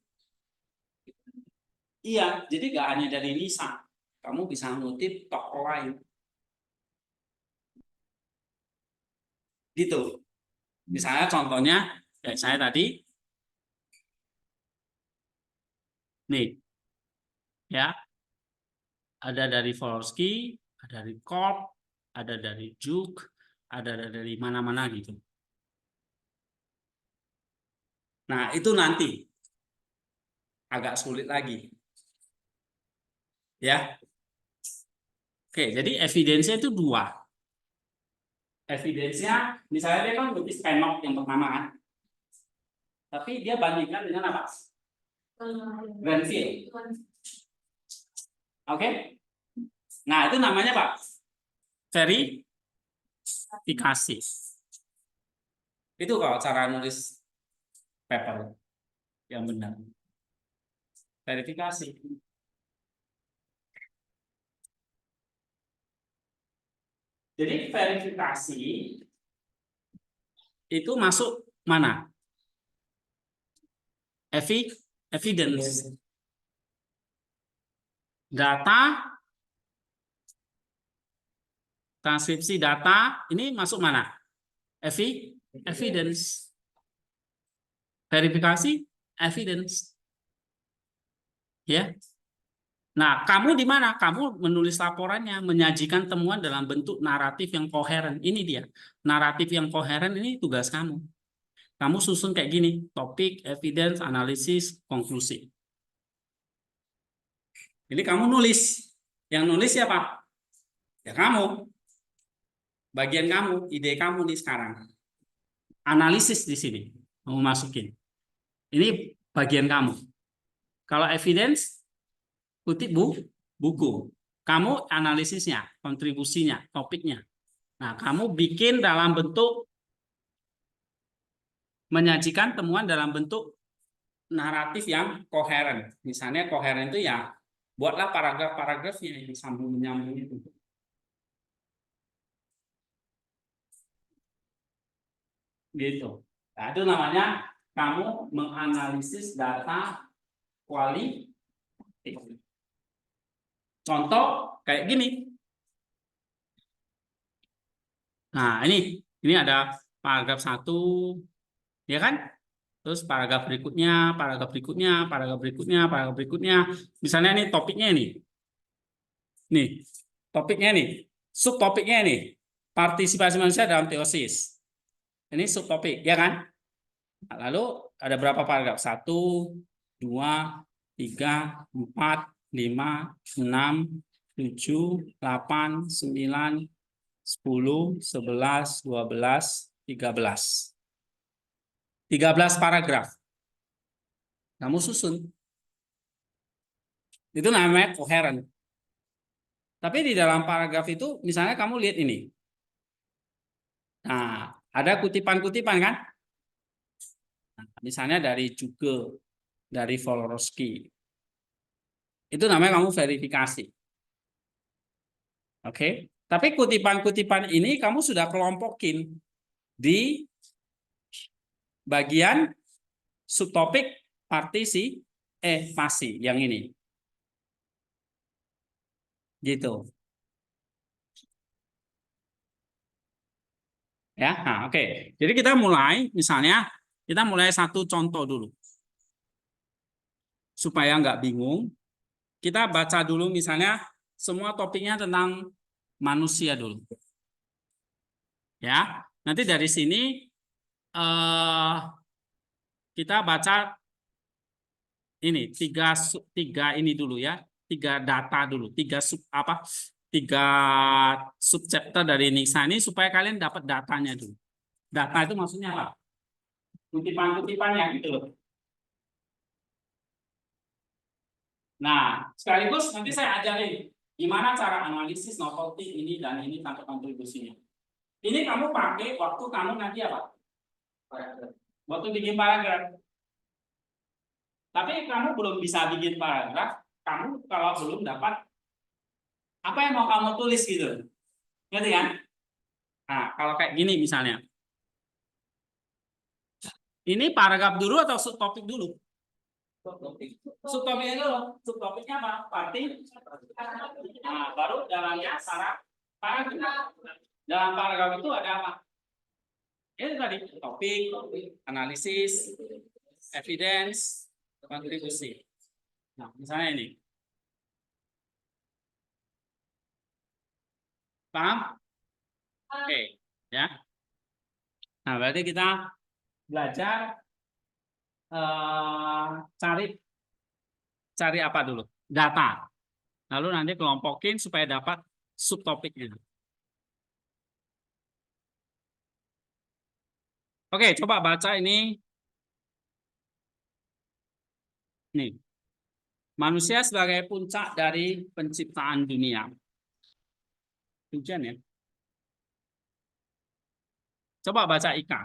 Iya, jadi gak hanya dari Lisa, kamu bisa ngutip tokoh lain. Gitu. Misalnya contohnya kayak saya tadi, nih, ya, ada dari Volsky, ada dari Korp, ada dari Juk, ada dari mana-mana gitu. Nah, itu nanti agak sulit lagi. Ya. Oke, jadi evidensinya itu 2. Evidensinya, misalnya dia kan bukti Stenok yang pertama kan. Tapi dia bandingkan dengan apa? Granville. Oke. Nah, itu namanya Pak verifikasi. Itu kalau cara nulis paper yang benar. Verifikasi. Jadi verifikasi itu masuk mana? Evidence. Data, transkripsi data, ini masuk mana? Evidence. Verifikasi, evidence. Ya. Nah, kamu di mana? Kamu menulis laporannya, menyajikan temuan dalam bentuk naratif yang koheren. Ini dia. Naratif yang koheren ini tugas kamu. Kamu susun kayak gini, topik, evidence, analisis, konklusi. Jadi kamu nulis. Yang nulis siapa? Ya kamu. Bagian kamu, ide kamu nih sekarang. Analisis di sini. Kamu masukin. Ini bagian kamu. Kalau evidence, kutip buku. Kamu analisisnya, kontribusinya, topiknya. Nah, kamu bikin dalam bentuk menyajikan temuan dalam bentuk naratif yang koheren. Misalnya koheren itu ya buatlah paragraf-paragrafnya yang sambung menyambung itu. Gitu. Nah, itu namanya kamu menganalisis data kualitatif. Contoh kayak gini. Nah, ini ada paragraf 1, ya kan? Terus paragraf berikutnya, paragraf berikutnya, paragraf berikutnya, paragraf berikutnya. Misalnya ini topiknya ini. Nih, topiknya nih. Subtopiknya nih. Partisipasi manusia dalam teosis. Ini subtopik, ya kan? Nah, lalu ada berapa paragraf? 1, 2, 3, 4, 5, 6, 7, 8, 9, 10, 11, 12, 13. 13 paragraf. Kamu susun. Itu namanya koheren. Tapi di dalam paragraf itu, misalnya kamu lihat ini. Nah, ada kutipan-kutipan kan? Nah, misalnya dari Juge, dari Volorovsky. Itu namanya kamu verifikasi. Oke? Tapi kutipan-kutipan ini kamu sudah kelompokin di bagian subtopik partisipasi yang ini. Gitu. Ya, nah, oke. Jadi kita mulai, misalnya kita mulai satu contoh dulu supaya nggak bingung. Kita baca dulu misalnya semua topiknya tentang manusia dulu. Ya, nanti dari sini kita baca ini tiga ini dulu ya, 3 data dulu, 3 subchapter dari Nisa ini supaya kalian dapat datanya dulu. Data itu maksudnya apa? Kutipan-kutipannya gitu loh. Nah, sekaligus nanti saya ajarin gimana cara analisis novelty ini dan ini tanpa kontribusinya. Ini kamu pakai waktu kamu nanti apa? Waktu bikin paragraf. Tapi kamu belum bisa bikin paragraf, kamu kalau belum dapat apa yang mau kamu tulis gitu. Ngerti kan? Nah, kalau kayak gini misalnya. Ini paragraf dulu atau subtopik dulu? Subtopiknya dulu. Subtopiknya apa? Parti. Nah, baru dalamnya syarat paragraf. Dalam paragraf itu ada apa? Itu tadi topik, analisis, evidence, kontribusi. Nah, misalnya ini. Paham? Oke, ya. Nah, berarti kita belajar cari apa dulu? Data. Lalu nanti kelompokin supaya dapat subtopiknya. Oke, coba baca ini. Nih. Manusia sebagai puncak dari penciptaan dunia. Hujan ya. Coba baca Ika.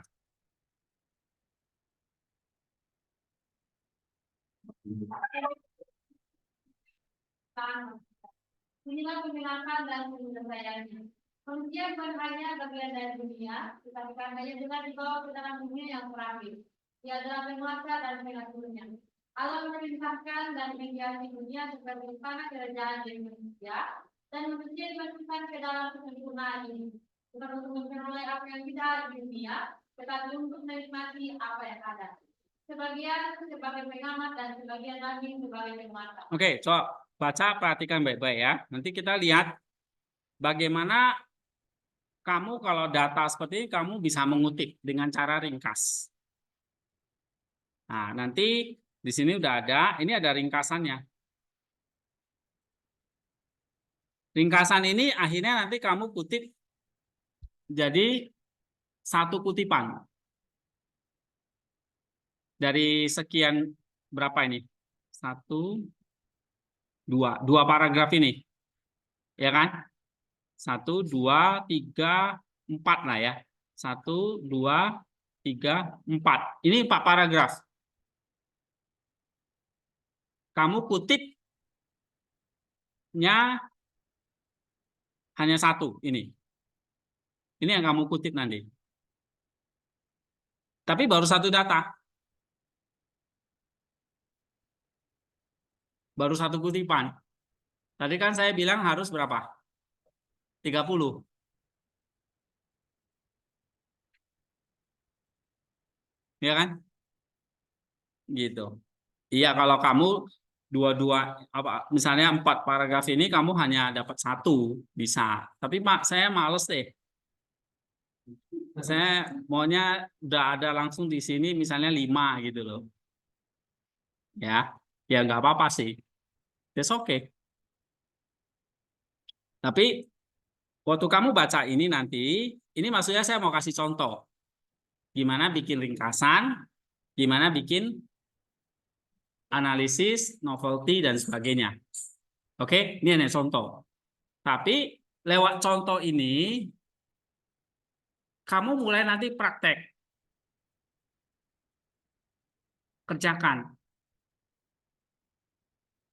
Inilah penjelasan dan penyelesaiannya. Manusia bukan hanya bagian dari dunia, tetapi karenanya juga dibawa ke dalam dunia yang terakhir. Ia adalah penguasa dan pengaturnya. Allah memerintahkan dan menghiasi dunia sebagai istana kerajaan dari manusia, dan manusia dimasukkan ke dalam kesempurnaan ini. Bukan untuk memperoleh apa yang tidak ada di dunia, tetapi untuk menikmati apa yang ada. Sebagian sebagai pengamat dan sebagian lagi sebagai penguasa. Oke, coba baca, perhatikan baik-baik ya. Nanti kita lihat bagaimana kamu kalau data seperti ini kamu bisa mengutip dengan cara ringkas. Nah, nanti di sini udah ada, ini ada ringkasannya. Ringkasan ini akhirnya nanti kamu kutip jadi satu kutipan. Dari sekian berapa ini? 1, 2 paragraf ini. Ya kan? 1, 2, 3, 4 lah ya. 1, 2, 3, 4. Ini 4 paragraf. Kamu kutipnya hanya 1 ini. Ini yang kamu kutip nanti. Tapi baru satu data. Baru satu kutipan. Tadi kan saya bilang harus berapa? 30. Ya kan? Gitu. Iya, kalau kamu dua-dua apa misalnya 4 paragraf ini kamu hanya dapat satu bisa. Tapi Pak, saya males deh. Saya maunya udah ada langsung di sini misalnya 5 gitu loh. Ya, ya nggak apa-apa sih. That's okay. Tapi waktu kamu baca ini nanti, ini maksudnya saya mau kasih contoh. Gimana bikin ringkasan, gimana bikin analisis, novelty, dan sebagainya. Oke, ini hanya contoh. Tapi lewat contoh ini, kamu mulai nanti praktek. Kerjakan.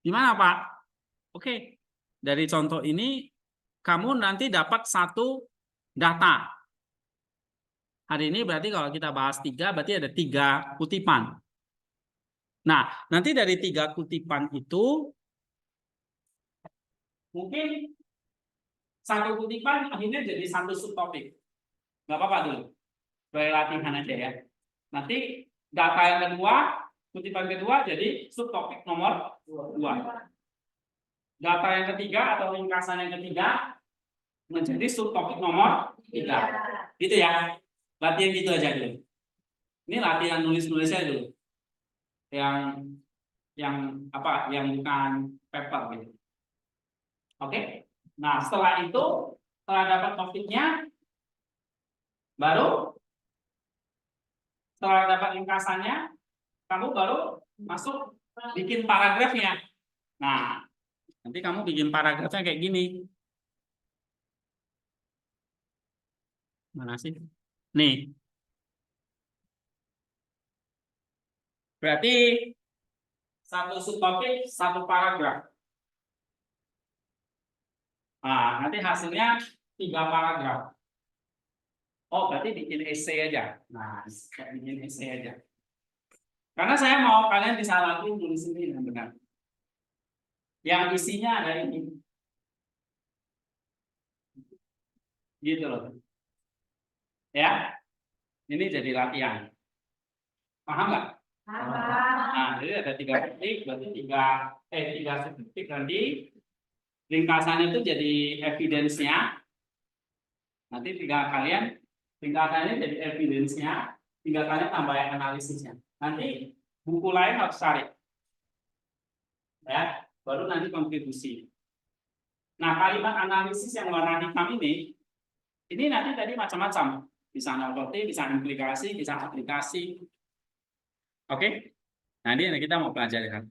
Gimana, Pak? Oke, dari contoh ini, kamu nanti dapat satu data. Hari ini berarti kalau kita bahas 3, berarti ada 3 kutipan. Nah, nanti dari 3 kutipan itu, mungkin satu kutipan akhirnya jadi satu subtopik. Nggak apa-apa dulu. Sebagai latihan aja ya. Nanti data yang kedua, kutipan kedua jadi subtopik nomor 2. Data yang ketiga atau ringkasan yang ketiga menjadi subtopik nomor 3. Gitu ya. Latihan gitu aja dulu. Ini latihan nulis-nulisnya dulu. Yang apa? Yang bukan paper gitu. Oke. Nah, setelah itu setelah dapat topiknya baru setelah dapat ringkasannya kamu baru masuk bikin paragrafnya. Nah, nanti kamu bikin paragrafnya kayak gini. Mana sih? Nih. Berarti satu subtopik, satu paragraf. Nah, nanti hasilnya 3 paragraf. Oh, berarti bikin essay aja. Nah, bikin essay aja. Karena saya mau kalian bisa latih tulis ini dengan benar. Yang isinya ada ini. Gitu loh. Ya. Ini jadi latihan. Paham nggak? Nah, jadi ada 3 titik, berarti 3 titik nanti ringkasannya itu jadi evidence-nya. Nanti tinggal kalian ringkasannya jadi evidence-nya, tinggal kalian tambahin analisisnya. Nanti buku lain harus cari. Ya, baru nanti kontribusi. Nah, kalimat analisis yang warna hitam ini nanti tadi macam-macam. Bisa novelty, bisa implikasi, bisa aplikasi. Oke? Nah, ini kita mau pelajari kan.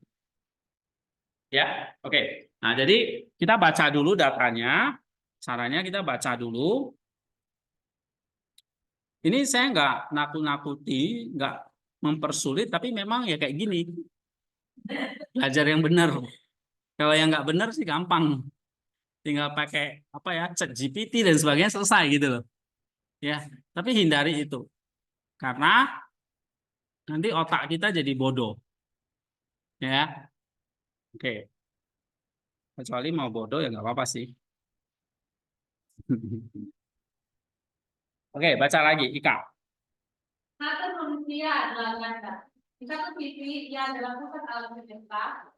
Ya, oke. Nah, jadi kita baca dulu datanya. Caranya kita baca dulu. Ini saya nggak nakut-nakuti, nggak mempersulit, tapi memang ya kayak gini. Belajar yang benar. Kalau yang nggak benar sih gampang. Tinggal pakai apa ya, ChatGPT dan sebagainya selesai gitu loh. Ya, tapi hindari itu. Karena nanti otak kita jadi bodoh. Ya, oke. Kecuali mau bodoh ya nggak apa-apa sih. Oke, baca lagi, Ika. Mata manusia adalah ganda. Di satu sisi ia adalah pusat alam semesta,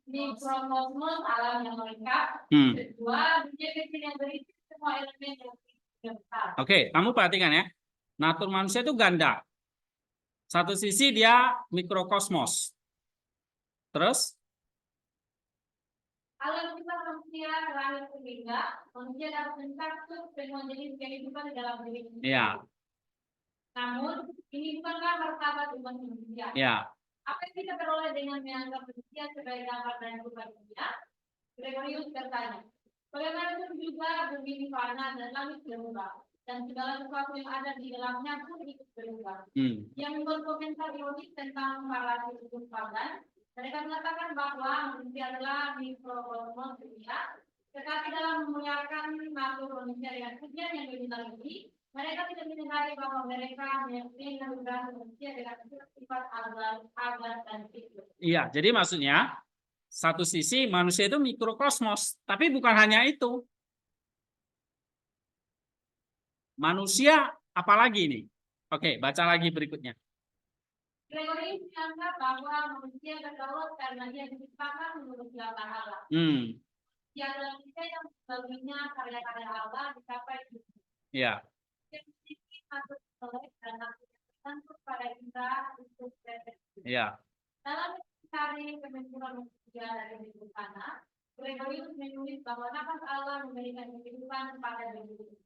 mikrokosmos alam yang lengkap. Kedua, dunia kecil yang berisi semua elemen yang besar. Oke, kamu perhatikan ya. Natur manusia itu ganda. Satu sisi dia mikrokosmos. Terus? Alam kita manusia terakhir sehingga manusia dapat mencakup semua jenis kehidupan di dalam dirinya. Iya. Namun, ini bukanlah martabat umat manusia. Iya. Apa yang kita peroleh dengan menganggap manusia sebagai gambar dan rupa dunia? Gregorius bertanya, bagaimanapun juga bumi ini fana dan langit berubah, dan segala sesuatu yang ada di dalamnya pun ikut berubah. Yang berkomentar ironis tentang para sudut pandang, mereka mengatakan bahwa manusia adalah mikrokosmos dunia, tetapi dalam memuliakan makhluk manusia dengan pujian yang lebih tinggi, Mereka tidak menyadari bahwa mereka meyakini dan manusia dengan sifat agar dan fitur. Iya, jadi maksudnya satu sisi manusia itu mikrokosmos, tapi bukan hanya itu. Manusia apalagi ini? Oke, baca lagi berikutnya. Gregory menganggap bahwa manusia berdaulat karena dia diciptakan menurut jalan Allah. Yang dalam kita yang sebagainya karya-karya Allah dicapai. Ya. Ya. Dalam mencari kebenaran manusia dari hidup tanah, Gregorius menulis bahwa nafas Allah memberikan kehidupan kepada diri,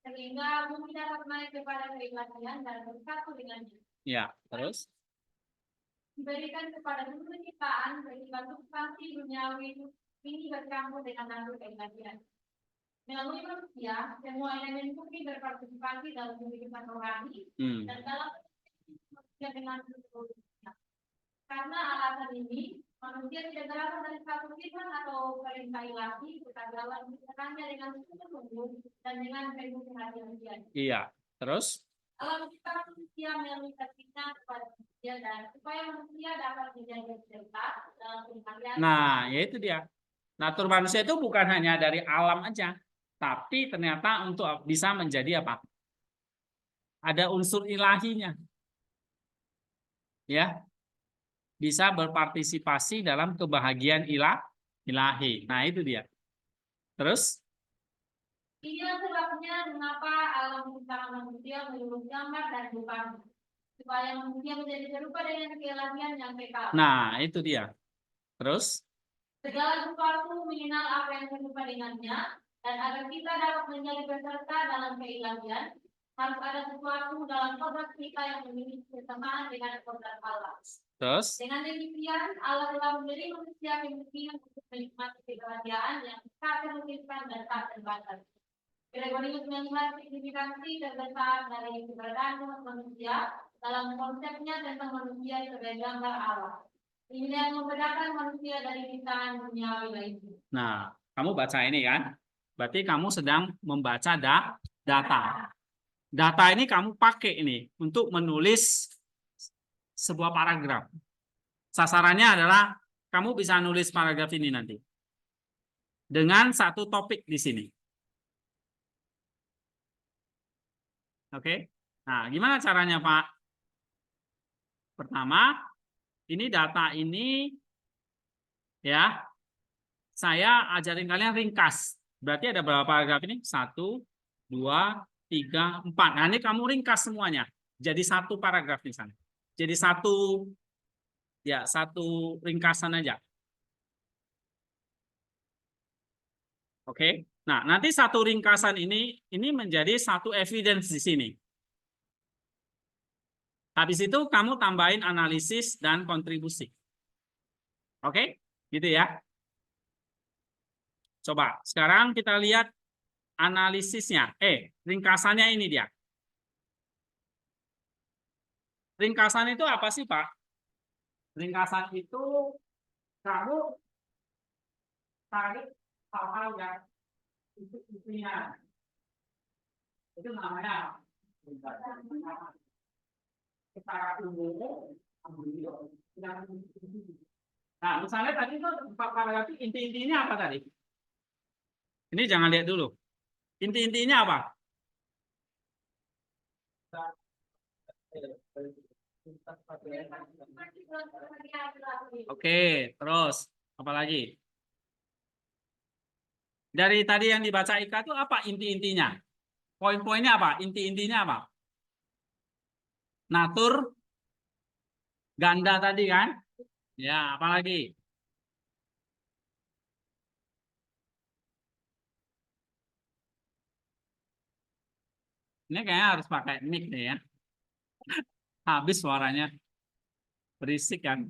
sehingga bumi dapat naik kepada keilahian dan bersatu dengannya. Ya, terus Diberikan kepada seluruh ciptaan sehingga substansi duniawi ini bercampur dengan nafsu keilahian. Melalui manusia, semua elemen bumi berpartisipasi dalam kehidupan rohani dan dalam manusia dengan seluruhnya. Karena alasan ini, manusia tidak berasal dari satu firman atau perintah ilahi, tetapi Allah menciptakannya dengan sungguh-sungguh dan dengan penuh perhatian. Iya, terus Allah menciptakan manusia melalui kasihnya kepada manusia dan supaya manusia dapat menjadi peserta dalam pencarian. Nah, yaitu dia. Natur manusia itu bukan hanya dari alam aja, tapi ternyata untuk bisa menjadi apa? Ada unsur ilahinya. Ya. Bisa berpartisipasi dalam kebahagiaan ilahi. Nah, itu dia. Terus inilah sebabnya mengapa Allah menciptakan manusia menurut gambar dan rupanya, supaya manusia menjadi serupa dengan keilahian yang kekal. Nah, itu dia. Terus segala sesuatu mengenal apa yang serupa dengannya, dan agar kita dapat menjadi peserta dalam keilahian, harus ada sesuatu dalam kodrat kita yang memiliki kesamaan dengan kodrat Allah. Terus Dengan demikian, Allah telah memberi manusia kemungkinan untuk menikmati kebahagiaan yang tak terlukiskan dan tak terbatas. Gregorius melihat signifikansi terbesar dari keberadaan manusia dalam konsepnya tentang manusia sebagai gambar Allah. Ini yang membedakan manusia dari ciptaan duniawi lainnya. Nah, kamu baca ini kan? Berarti kamu sedang membaca data. Data ini kamu pakai ini untuk menulis sebuah paragraf. Sasarannya adalah kamu bisa nulis paragraf ini nanti dengan satu topik di sini. Oke? Nah, gimana caranya, Pak? Pertama, ini data ini ya, saya ajarin kalian ringkas. Berarti ada berapa paragraf ini? 1, 2, 3, 4. Nah, ini kamu ringkas semuanya. Jadi satu paragraf di sana. Jadi satu ringkasan aja. Oke. Nah, nanti satu ringkasan ini menjadi satu evidence di sini. Habis itu kamu tambahin analisis dan kontribusi. Oke? Gitu ya. Coba, sekarang kita lihat analisisnya. Ringkasannya ini dia. Ringkasan itu apa sih, Pak? Ringkasan itu kamu tarik hal-hal yang itu intinya. Itu namanya secara umum. Nah, misalnya tadi itu Pak Paragraf inti-intinya apa tadi? Ini jangan lihat dulu. Inti-intinya apa? Oke, terus apa lagi? Dari tadi yang dibaca Ika itu apa inti-intinya? Poin-poinnya apa? Inti-intinya apa? Natur ganda tadi kan? Ya, apa lagi? Ini kayaknya harus pakai mic nih ya. Habis suaranya. Berisik kan?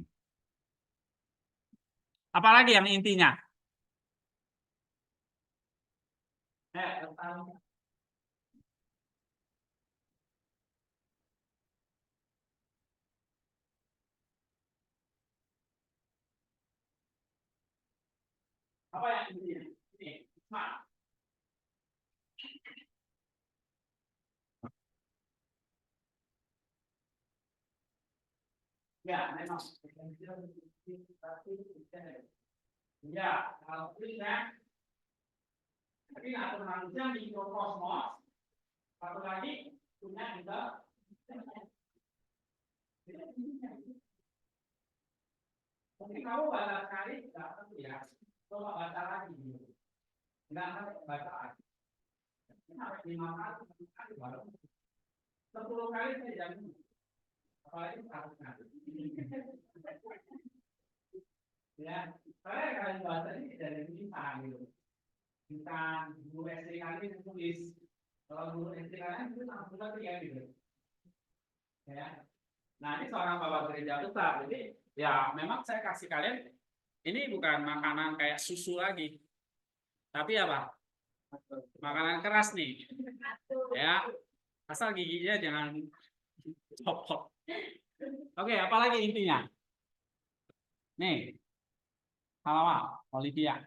Apalagi yang intinya? Apa yang intinya? Ini, smart. Ya, memang. Ya, kalau ini tapi atur manusia mikrokosmos, satu lagi punya juga. Mungkin kamu baca sekali tidak tentu ya. Coba baca lagi. Enggak sampai bacaan. Sampai 5 kali baru 10 kali saya jamin. Apalagi 1 kali. Ya, saya kali baca ini dari bintang gitu. Bintang guru SD kali tulis. Kalau guru SD kalian itu langsung ya gitu. Ya. Nah, ini seorang bapak gereja besar. Jadi, ya memang saya kasih kalian ini bukan makanan kayak susu lagi. Tapi apa? Makanan keras nih. Ya. Asal giginya jangan copot. Oke, apalagi intinya? Nih. Halawa, Olivia.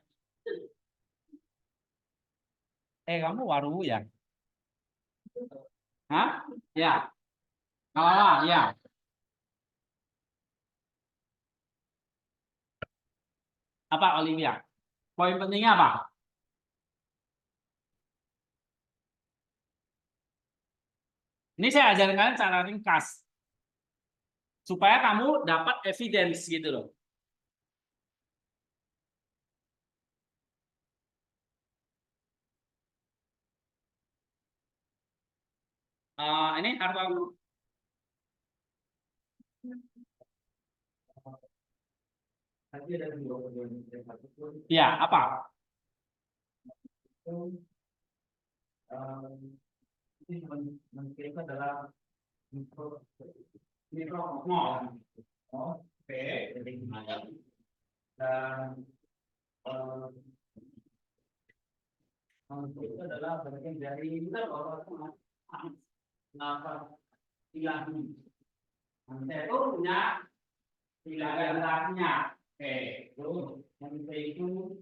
Kamu waru ya? Hah? Ya. Halawa, ya. Apa Olivia? Poin pentingnya apa? Ini saya ajarin kalian cara ringkas. Supaya kamu dapat evidence gitu loh. Ini atau ya apa? Ini mungkin adalah mikrokosmos. Oke, jadi gimana? Dan itu adalah bagian dari kita apa ilahi. Saya itu punya ilahinya. Oke, terus yang itu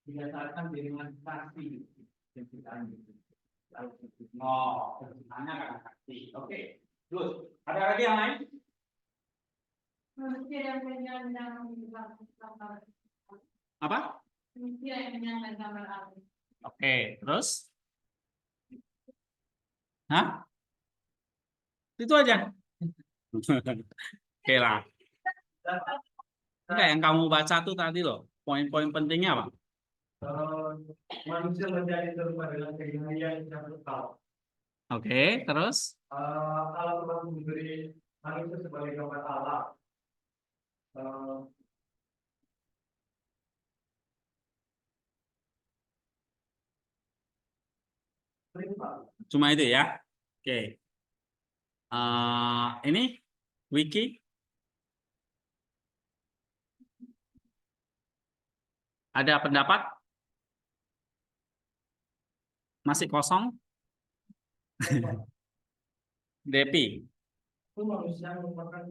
didasarkan dengan saksi penciptaan. Oh, penciptaannya kan saksi. Oke, terus ada lagi yang lain? Manusia yang menyandang gambar. Apa? Manusia yang menyandang gambar Allah. Oke, terus? Hah? Itu aja. Oke lah. Enggak, yang kamu baca tuh tadi loh. Poin-poin pentingnya apa? Manusia menjadi serupa dengan keinginan yang tahu. Oke, terus? Allah telah memberi manusia sebagai gambar Allah. Cuma itu ya. Oke. Ini wiki. Ada pendapat? Masih kosong? Depi. Itu manusia merupakan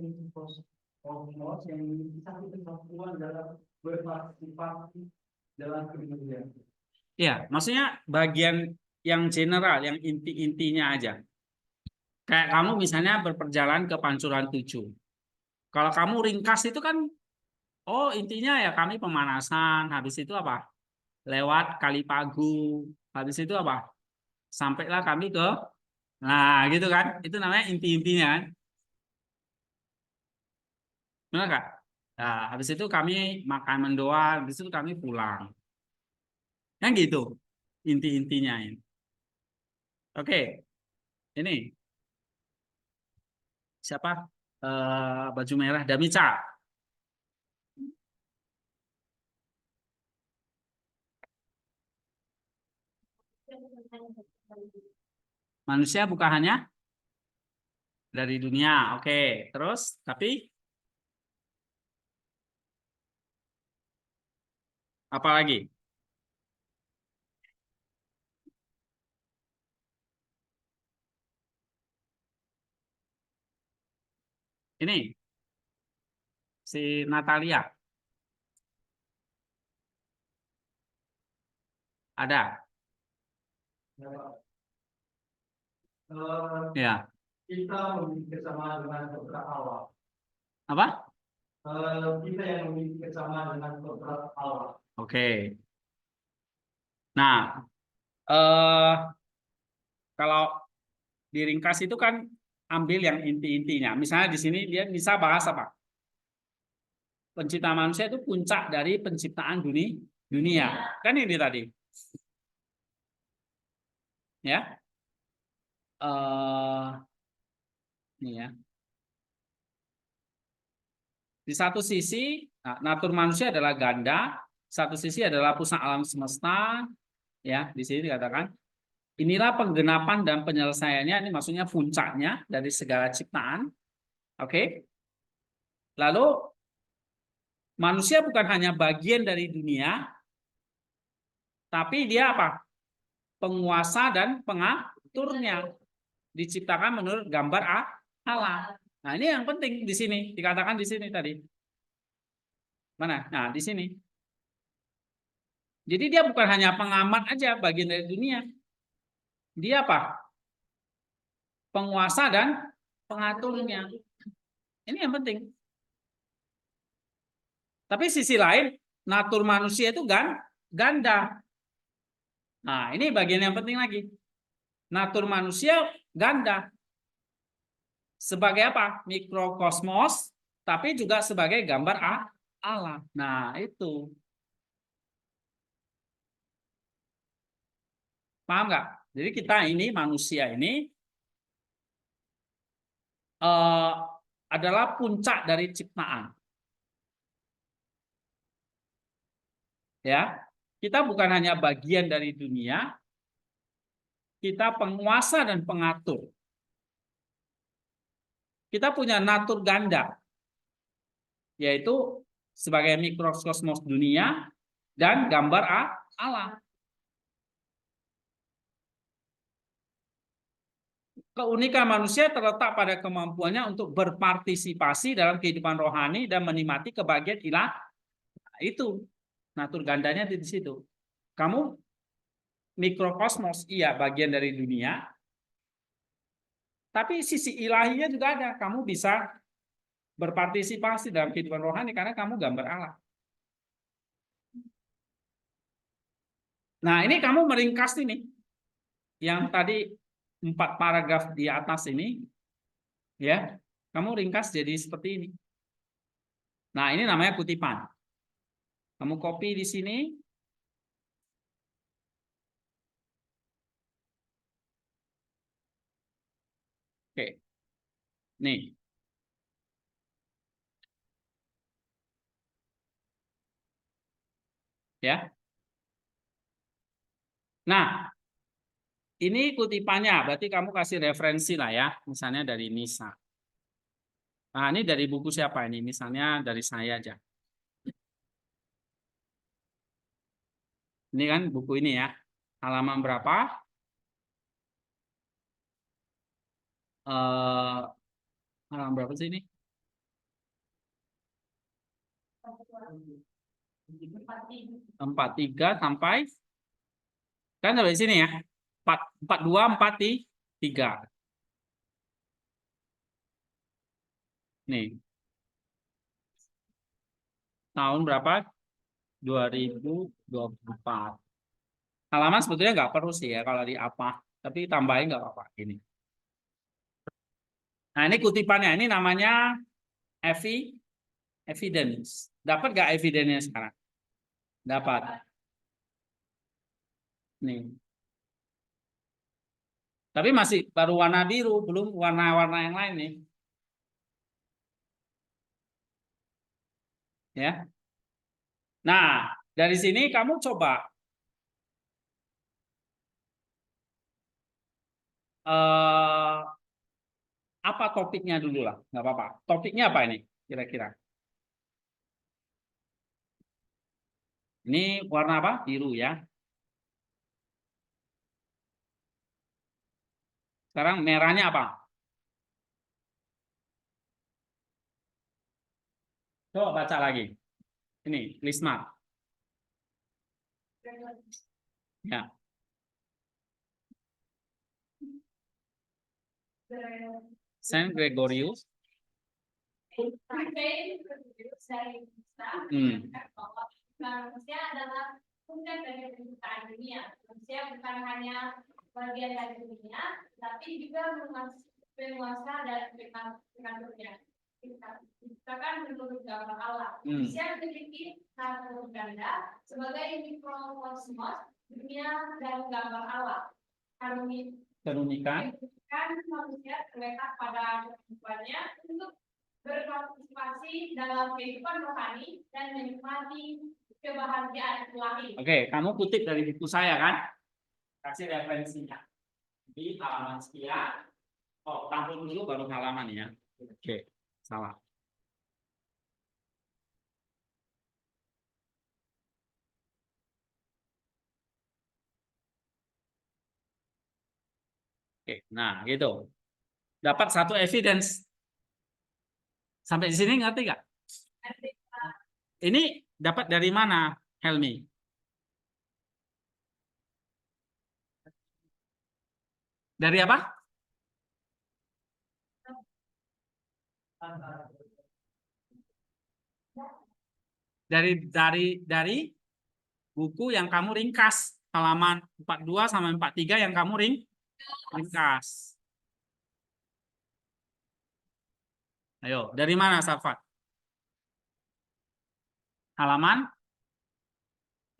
kosmos yang memiliki satu kesatuan dalam berpartisipasi dalam kehidupan. Iya, maksudnya bagian yang general, yang inti-intinya aja. Kayak kamu misalnya berperjalanan ke Pancuran 7. Kalau kamu ringkas itu kan, oh intinya ya kami pemanasan, habis itu apa? Lewat Kali Pagu, habis itu apa? Sampailah kami ke, nah gitu kan? Itu namanya inti-intinya kan? Benar nggak? Nah, habis itu kami makan mendoa, habis itu kami pulang. Yang gitu, inti-intinya ini. Oke, ini siapa? Baju merah, Damica. Manusia bukan hanya dari dunia, oke. Terus, tapi apa lagi? Ini si Natalia ada, ya. Kita memiliki kesamaan dengan beberapa Allah. Apa? Kita yang memiliki kesamaan dengan kodrat Allah. Oke. Nah, eh, kalau diringkas itu kan ambil yang inti-intinya. Misalnya di sini dia bisa bahas apa? Pencipta manusia itu puncak dari penciptaan dunia. Kan ini tadi. Ya. Ini ya. Di satu sisi, natur manusia adalah ganda, satu sisi adalah pusat alam semesta, ya. Di sini dikatakan inilah penggenapan dan penyelesaiannya, ini maksudnya puncaknya dari segala ciptaan. Oke. Lalu manusia bukan hanya bagian dari dunia, tapi dia apa? Penguasa dan pengaturnya. Diciptakan menurut gambar Allah. Nah, ini yang penting di sini, dikatakan di sini tadi. Mana? Nah, di sini. Jadi dia bukan hanya pengamat aja bagian dari dunia. Dia apa? Penguasa dan pengaturnya. Ini yang penting. Tapi sisi lain, natur manusia itu ganda. Nah, ini bagian yang penting lagi. Natur manusia ganda. Sebagai apa? Mikrokosmos, tapi juga sebagai gambar Allah. Nah, itu. Paham nggak? Jadi kita ini, manusia ini, adalah puncak dari ciptaan. Ya, kita bukan hanya bagian dari dunia, kita penguasa dan pengatur. Kita punya natur ganda, yaitu sebagai mikrokosmos dunia dan gambar Allah. Keunikan manusia terletak pada kemampuannya untuk berpartisipasi dalam kehidupan rohani dan menikmati kebahagiaan ilah. Nah, itu natur gandanya di situ. Kamu mikrokosmos, iya bagian dari dunia, tapi sisi ilahinya juga ada. Kamu bisa berpartisipasi dalam kehidupan rohani karena kamu gambar Allah. Nah, ini kamu meringkas ini. Yang tadi 4 paragraf di atas ini, ya, kamu ringkas jadi seperti ini. Nah, ini namanya kutipan. Kamu copy di sini. Oke. Nih. Ya. Nah, ini kutipannya, berarti kamu kasih referensi lah ya, misalnya dari Nisa. Nah, ini dari buku siapa ini? Misalnya dari saya aja. Ini kan buku ini ya. Halaman berapa? Halaman berapa sih ini? 43 sampai kan dari sini ya. 42 43. Nih. Tahun berapa? 2024. Halaman sebetulnya nggak perlu sih ya kalau di apa, tapi tambahin nggak apa-apa ini. Nah, ini kutipannya, ini namanya evidence. Dapat nggak evidence-nya sekarang? Dapat. Nih. Tapi masih baru warna biru, belum warna-warna yang lain nih. Ya. Nah, dari sini kamu coba apa topiknya dulu lah, nggak apa-apa. Topiknya apa ini kira-kira? Ini warna apa? Biru ya. Sekarang merahnya apa? Coba baca lagi. Ini, Lisma. Ya. Saint Gregorius. Survei dari kita bahwa manusia adalah puncak dari permukaan dunia. Manusia bukan hanya bagian dari dunia, tapi juga penguasa dan pengaturnya. Diciptakan menurut gambar Allah. Manusia memiliki satu ganda sebagai mikrokosmos dunia dan gambar Allah. Keunikan Manusia terletak pada kehidupannya untuk berpartisipasi dalam kehidupan rohani dan menikmati kebahagiaan ilahi. Oke, kamu kutip dari buku saya kan? Kasih referensinya di halaman sekian. Oh, tampil dulu baru halaman ya. Oke, salah. Oke, nah gitu. Dapat satu evidence. Sampai di sini ngerti nggak? Ini dapat dari mana, Helmi? Dari apa? Dari buku yang kamu ringkas, halaman 42 sampai 43 yang kamu ringkas. Ayo, dari mana, Safat? Halaman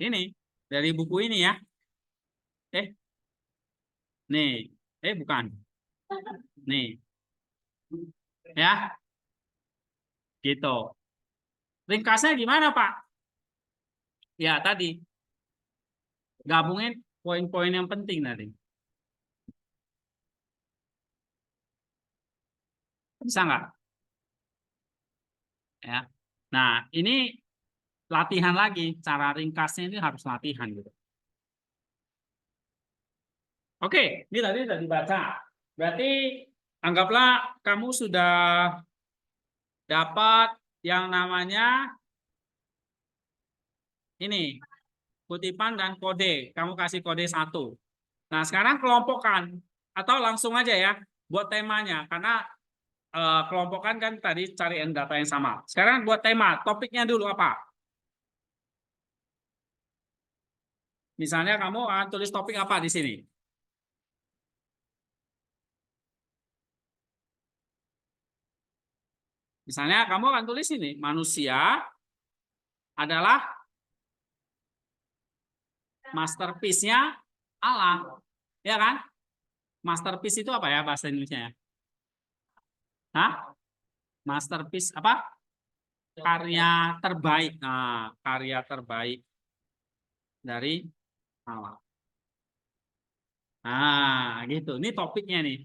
ini, dari buku ini ya. Nih, bukan. Nih. Ya. Gitu. Ringkasnya gimana, Pak? Ya, tadi. Gabungin poin-poin yang penting tadi. Bisa nggak? Ya. Nah, ini latihan lagi. Cara ringkasnya ini harus latihan gitu. Oke, ini tadi sudah dibaca. Berarti anggaplah kamu sudah dapat yang namanya ini, kutipan dan kode. Kamu kasih kode 1. Nah, sekarang kelompokkan. Atau langsung aja ya, buat temanya. Karena kelompokkan kan tadi cari data yang sama. Sekarang buat tema, topiknya dulu apa? Misalnya kamu akan tulis topik apa di sini? Misalnya kamu akan tulis ini, manusia adalah masterpiece-nya Allah. Ya kan? Masterpiece itu apa ya bahasa Indonesia ya? Hah? Masterpiece apa? Karya terbaik. Nah, karya terbaik dari Allah. Nah, gitu. Ini topiknya nih.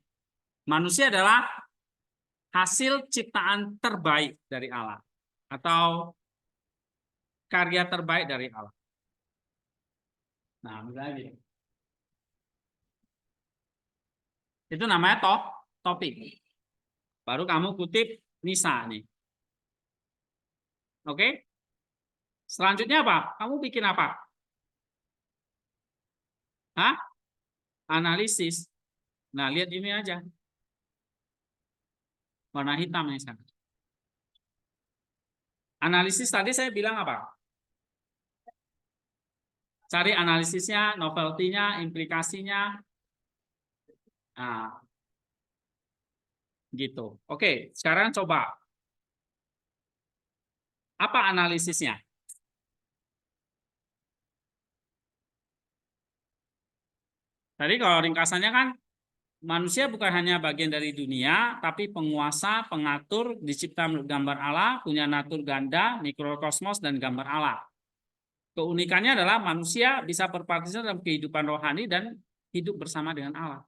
Manusia adalah hasil ciptaan terbaik dari Allah atau karya terbaik dari Allah. Nah, misalnya itu namanya topik. Baru kamu kutip Nisa nih. Oke? Selanjutnya apa? Kamu bikin apa? Hah? Analisis. Nah, lihat ini aja. Warna hitam nih sekarang. Analisis tadi saya bilang apa? Cari analisisnya, novelty-nya, implikasinya. Nah, gitu. Oke, sekarang coba. Apa analisisnya? Tadi kalau ringkasannya kan, manusia bukan hanya bagian dari dunia, tapi penguasa, pengatur, dicipta menurut gambar Allah, punya natur ganda, mikrokosmos, dan gambar Allah. Keunikannya adalah manusia bisa berpartisipasi dalam kehidupan rohani dan hidup bersama dengan Allah.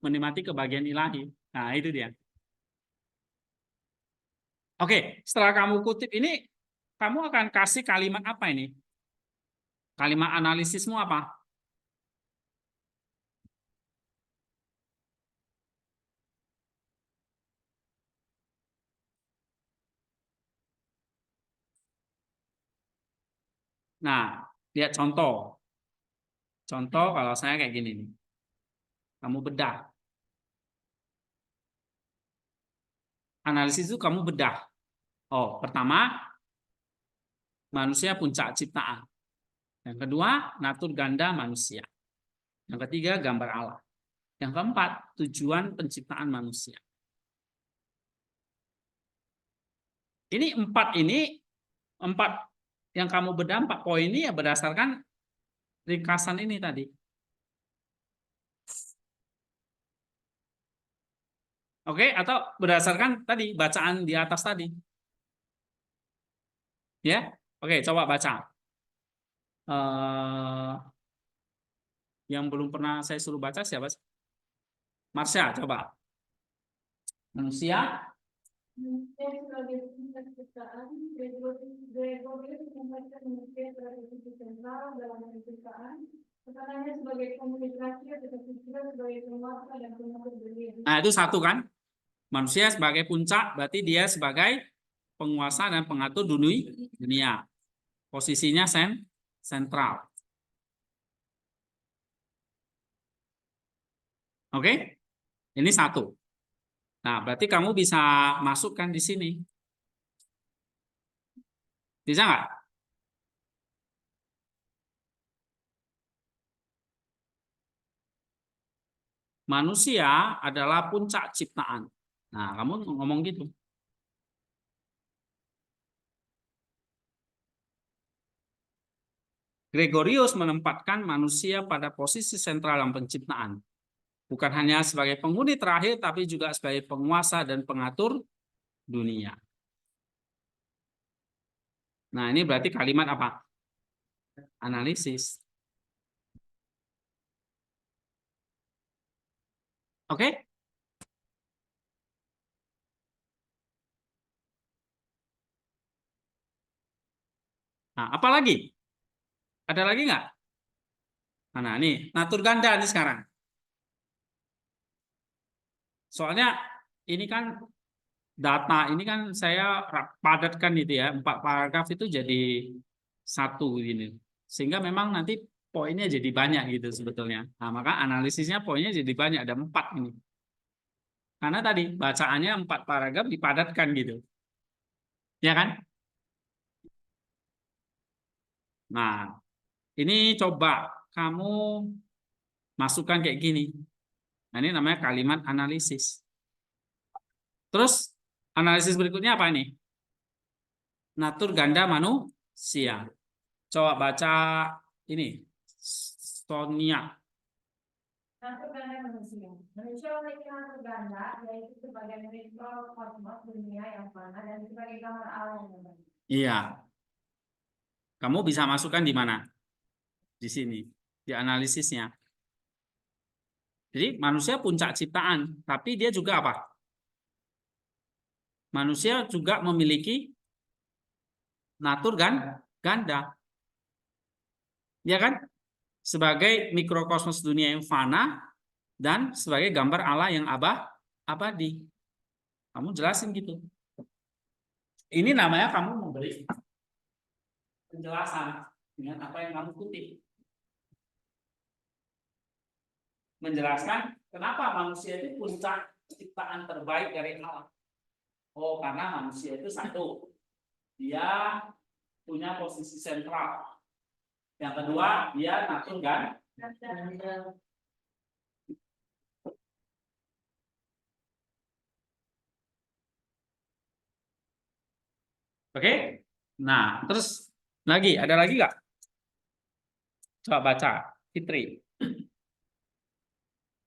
Menikmati kebahagiaan ilahi. Nah, itu dia. Oke, setelah kamu kutip ini, kamu akan kasih kalimat apa ini? Kalimat analisismu apa? Nah, lihat contoh. Contoh kalau saya kayak gini nih. Kamu bedah. analisis itu kamu bedah. Oh, pertama, manusia puncak ciptaan. Yang kedua, natur ganda manusia. Yang ketiga, gambar Allah. Yang keempat, tujuan penciptaan manusia. Ini empat yang kamu bedah, 4 poin ini ya berdasarkan ringkasan ini tadi. Oke, atau berdasarkan tadi bacaan di atas tadi. Ya, oke, coba baca. Yang belum pernah saya suruh baca siapa? Marsha, coba. Manusia. Manusia sebagai pusat ciptaan, Gregorius menempatkan manusia sebagai sisi sentral dalam penciptaan, pesanannya sebagai komunikasi tetapi juga sebagai penguasa dan pengatur dunia. Nah, itu satu kan? Manusia sebagai puncak, berarti dia sebagai penguasa dan pengatur dunia. Posisinya sentral. Oke? Ini satu. Nah, berarti kamu bisa masukkan di sini. Bisa nggak? Manusia adalah puncak ciptaan. Nah, kamu ngomong gitu. Gregorius menempatkan manusia pada posisi sentral dalam penciptaan. Bukan hanya sebagai penghuni terakhir, tapi juga sebagai penguasa dan pengatur dunia. Nah, ini berarti kalimat apa? Analisis. Oke? Nah, apa lagi? Ada lagi nggak? Nah, ini natur ganda nih sekarang. Soalnya ini kan data, ini kan saya padatkan itu ya, 4 paragraf itu jadi satu ini. Sehingga memang nanti poinnya jadi banyak gitu sebetulnya. Nah, maka analisisnya poinnya jadi banyak, ada 4 ini. Karena tadi bacaannya 4 paragraf dipadatkan gitu. Ya kan? Nah, ini coba kamu masukkan kayak gini. Nah, ini namanya kalimat analisis. Terus analisis berikutnya apa ini? Natur ganda manusia. Coba baca ini. Sonia. Natur ganda manusia. Manusia memiliki natur ganda, yaitu sebagai mikrokosmos dunia yang mana dan sebagai gambar Allah yang mana. Iya. Kamu bisa masukkan di mana? Di sini. Di analisisnya. Jadi manusia puncak ciptaan. Tapi dia juga apa? Manusia juga memiliki natur ganda. Ya kan? Sebagai mikrokosmos dunia yang fana dan sebagai gambar Allah yang abadi. Kamu jelasin gitu. Ini namanya kamu memberi penjelasan dengan apa yang kamu kutip. Menjelaskan kenapa manusia itu puncak ciptaan terbaik dari Allah. Oh, karena manusia itu satu, dia punya posisi sentral. Yang kedua, dia natur ganda. Oke? Nah, terus ada lagi nggak? Coba baca, Fitri.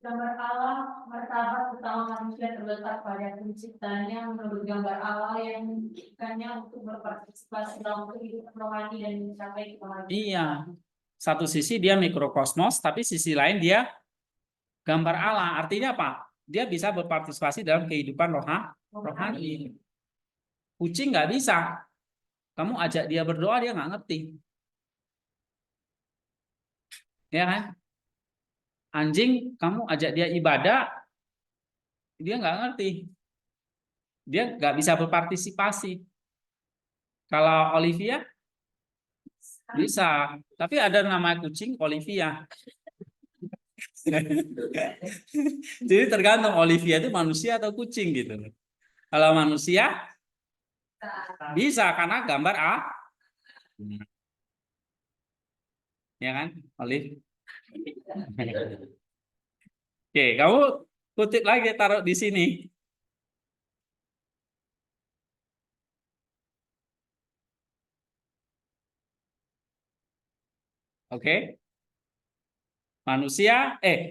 Gambar Allah, martabat utama manusia terletak pada penciptanya menurut gambar Allah yang memungkinkannya untuk berpartisipasi dalam kehidupan rohani dan mencapai kebahagiaan. Iya. Satu sisi dia mikrokosmos, tapi sisi lain dia gambar Allah. Artinya apa? Dia bisa berpartisipasi dalam kehidupan rohani. Kucing nggak bisa. Kamu ajak dia berdoa, dia nggak ngerti. Ya kan? Anjing, kamu ajak dia ibadah, dia nggak ngerti. Dia nggak bisa berpartisipasi. Kalau Olivia bisa, tapi ada nama kucing Olivia. Jadi tergantung Olivia itu manusia atau kucing gitu. Kalau manusia bisa karena gambar A. Ya kan, Olive? Oke, kamu kutip lagi taruh di sini. Oke.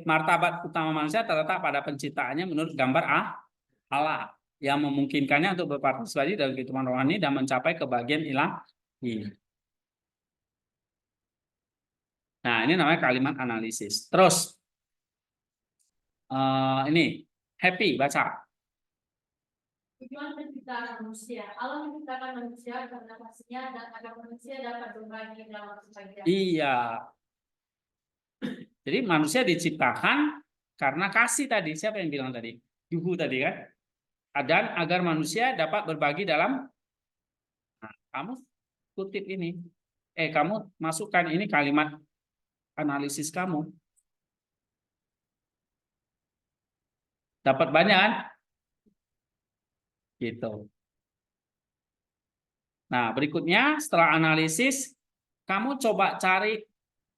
Martabat utama manusia terletak pada penciptaannya menurut gambar Allah yang memungkinkannya untuk berpartisipasi dalam kehidupan rohani dan mencapai kebahagiaan ilahi. Nah, ini namanya kalimat analisis. Terus, ini happy, baca. Tujuan penciptaan manusia. Allah menciptakan manusia karena kasihnya dan agar manusia dapat berbagi dalam kebahagiaan. Iya. Jadi manusia diciptakan karena kasih tadi. Siapa yang bilang tadi? Yuhu tadi kan? Dan agar manusia dapat berbagi dalam. Nah, kamu kutip ini. Kamu masukkan ini kalimat analisis kamu. Dapat banyak kan? Gitu. Nah, berikutnya setelah analisis, kamu coba cari,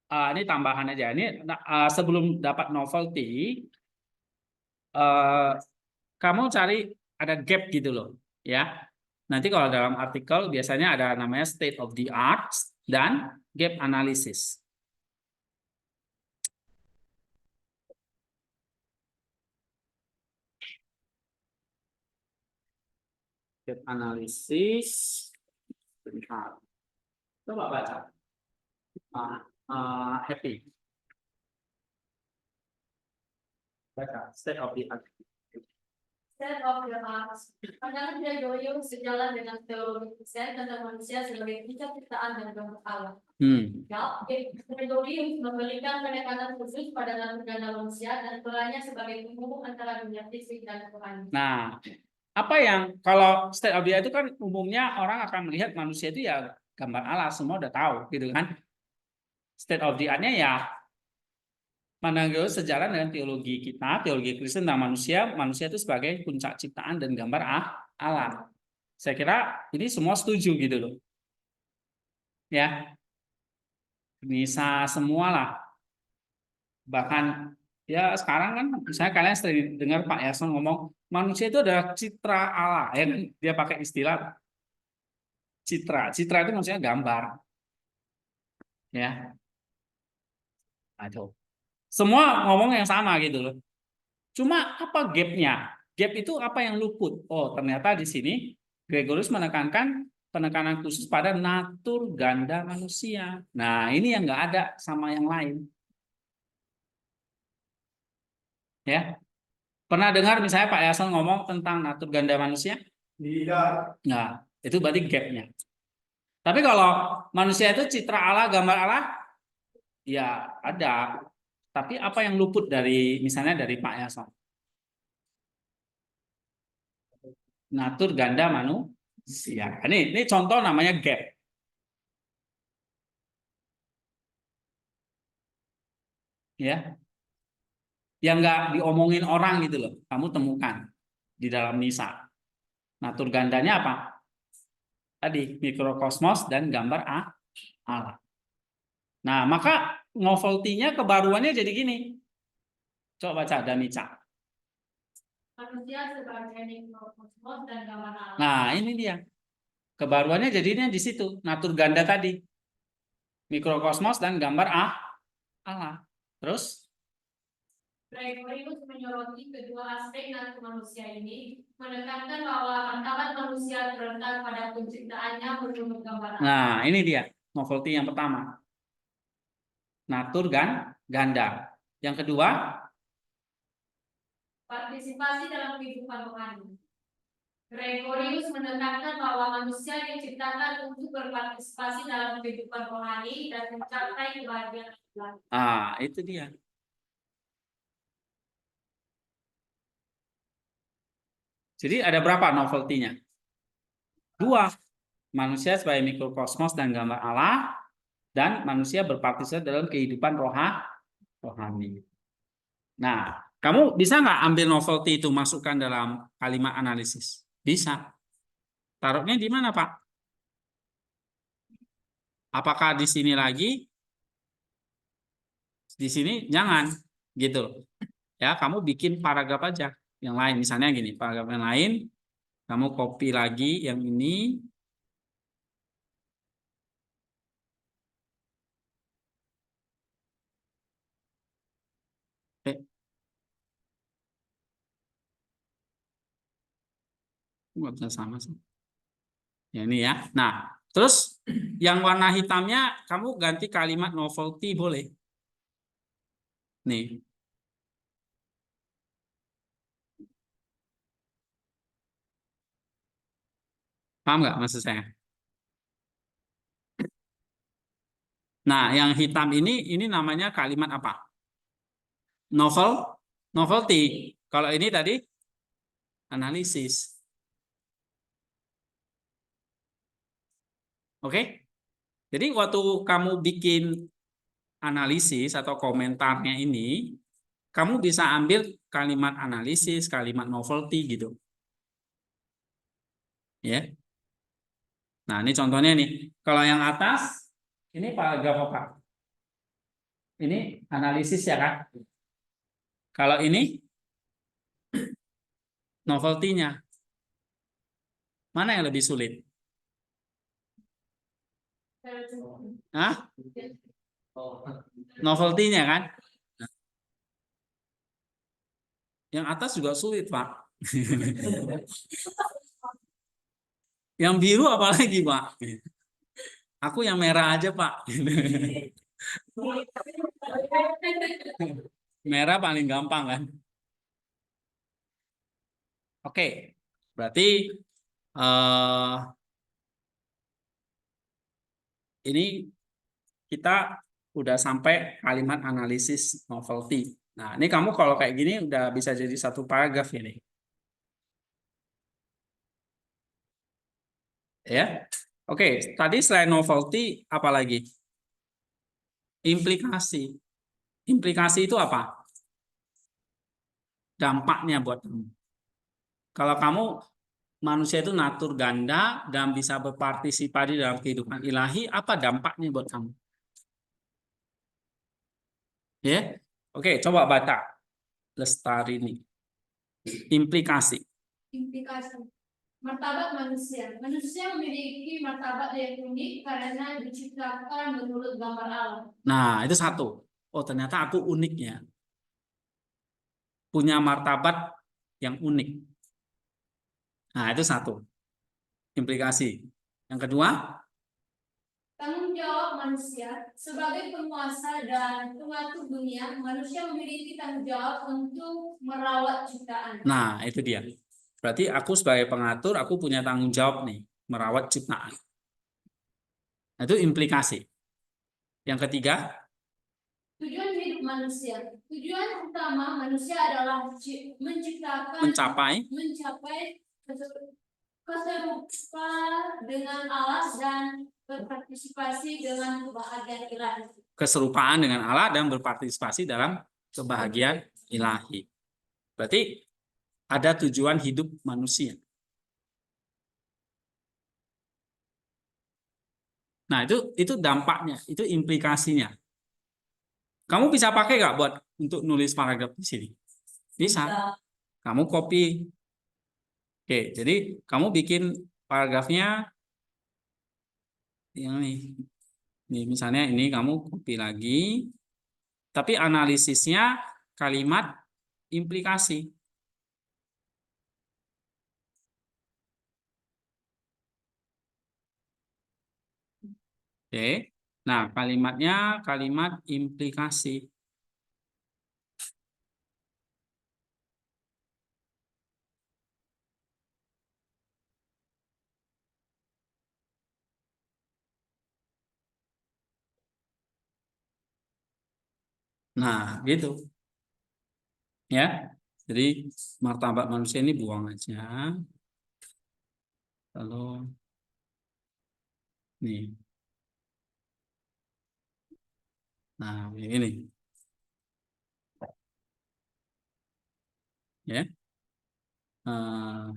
ini tambahan aja. Ini sebelum dapat novelty, kamu cari ada gap gitu loh, ya. Nanti kalau dalam artikel biasanya ada namanya state of the art dan gap analysis. Gap analysis, bentar. Coba baca. Happy. Baca state of the art. State of the art. Pandangan Gregorio sejalan dengan teologi Kristen tentang manusia sebagai puncak ciptaan dan gambar Allah. Gregorio memberikan penekanan khusus pada natur ganda manusia dan perannya sebagai penghubung antara dunia fisik dan rohani. Nah, apa yang kalau state of the art itu kan umumnya orang akan melihat manusia itu ya gambar Allah, semua udah tahu gitu kan. State of the art-nya ya Mandangyo sejalan dengan teologi kita, teologi Kristen tentang manusia itu sebagai puncak ciptaan dan gambar Allah. Saya kira ini semua setuju gitu loh. Ya. Bisa semua lah. Bahkan ya sekarang kan misalnya kalian sering dengar Pak Yason ngomong manusia itu adalah citra Allah, ya kan? Dia pakai istilah citra. Citra itu maksudnya gambar. Ya. Aduh. Semua ngomong yang sama gitu loh. Cuma apa gap-nya? Gap itu apa yang luput? Oh, ternyata di sini Gregorius menekankan penekanan khusus pada natur ganda manusia. Nah, ini yang nggak ada sama yang lain. Ya. Pernah dengar misalnya Pak Yason ngomong tentang natur ganda manusia? Tidak. Nah, itu berarti gap-nya. Tapi kalau manusia itu citra Allah, gambar Allah, ya ada. Tapi apa yang luput dari misalnya dari Pak Yason? Natur ganda manusia. Ini contoh namanya gap. Ya. Yang nggak diomongin orang gitu loh. Kamu temukan di dalam Nisa. Natur gandanya apa? Tadi mikrokosmos dan gambar Allah. Nah, maka novelty-nya kebaruannya jadi gini. Coba baca Danica. Manusia sebagai mikrokosmos dan gambar Allah. Nah, ini dia. Kebaruannya jadinya di situ, natur ganda tadi. Mikrokosmos dan gambar Allah. Terus Gregorius menyoroti kedua aspek natur manusia ini, menekankan bahwa martabat manusia terletak pada penciptaannya menurut gambar Allah. Nah, ini dia novelty yang pertama. Natur ganda. Yang kedua, partisipasi dalam kehidupan rohani. Gregorius menekankan bahwa manusia diciptakan untuk berpartisipasi dalam kehidupan rohani dan mencapai kebahagiaan ilahi. Itu dia. Jadi ada berapa novelty-nya? 2. Manusia sebagai mikrokosmos dan gambar Allah, dan manusia berpartisipasi dalam kehidupan rohani. Nah, kamu bisa nggak ambil novelty itu masukkan dalam kalimat analisis? Bisa. Taruhnya di mana, Pak? Apakah di sini lagi? Di sini jangan, gitu. Ya, kamu bikin paragraf aja yang lain. Misalnya gini, paragraf yang lain, kamu copy lagi yang ini. Eh, nggak bisa sama sih. Ya, ini ya. Nah, terus yang warna hitamnya kamu ganti kalimat novelty boleh. Nih, paham nggak maksud saya? Nah, yang hitam ini namanya kalimat apa? Novel, novelty. Kalau ini tadi analisis. Oke? Jadi waktu kamu bikin analisis atau komentarnya ini, kamu bisa ambil kalimat analisis, kalimat novelty gitu. Ya. Nah, ini contohnya nih. Kalau yang atas, ini paragraf apa? Ini analisis ya kan? Kalau ini novelty-nya. Mana yang lebih sulit? Hah? Novelty-nya kan? Yang atas juga sulit, Pak. Yang biru apalagi, Pak? Aku yang merah aja, Pak. Merah paling gampang kan? Oke, berarti eh, ini kita udah sampai kalimat analisis novelty. Nah, ini kamu kalau kayak gini udah bisa jadi satu paragraf ini. Ya. Oke, tadi selain novelty apa lagi? Implikasi. Implikasi itu apa? Dampaknya buat kamu. Kalau kamu manusia itu natur ganda dan bisa berpartisipasi dalam kehidupan ilahi, apa dampaknya buat kamu? Ya. Oke, coba baca Lestari ini. Implikasi. Implikasi. Martabat manusia. Manusia memiliki martabat yang unik karena diciptakan menurut gambar Allah. Nah, itu satu. Oh, ternyata aku uniknya. Punya martabat yang unik. Nah, itu satu. Implikasi. Yang kedua, Tanggung jawab manusia sebagai penguasa dan pengatur dunia, manusia memiliki tanggung jawab untuk merawat ciptaan. nah itu dia. Berarti aku sebagai pengatur, aku punya tanggung jawab nih, merawat ciptaan. Nah, itu implikasi. Yang ketiga, Tujuan hidup manusia. Tujuan utama manusia adalah mencapai mencapai keserupaan dengan Allah dan berpartisipasi dengan kebahagiaan ilahi. keserupaan dengan Allah dan berpartisipasi dalam kebahagiaan ilahi. Berarti ada tujuan hidup manusia. Nah, itu dampaknya, itu implikasinya. Kamu bisa pakai nggak buat untuk nulis paragraf di sini? Bisa. Kamu copy. Oke, jadi kamu bikin paragrafnya yang ini. Nih, misalnya ini kamu copy lagi, tapi analisisnya kalimat implikasi. Oke. Nah, kalimatnya kalimat implikasi. Nah, gitu. Ya. Jadi martabat manusia ini buang aja. Lalu nih. Nah, ini. Ya. Eh,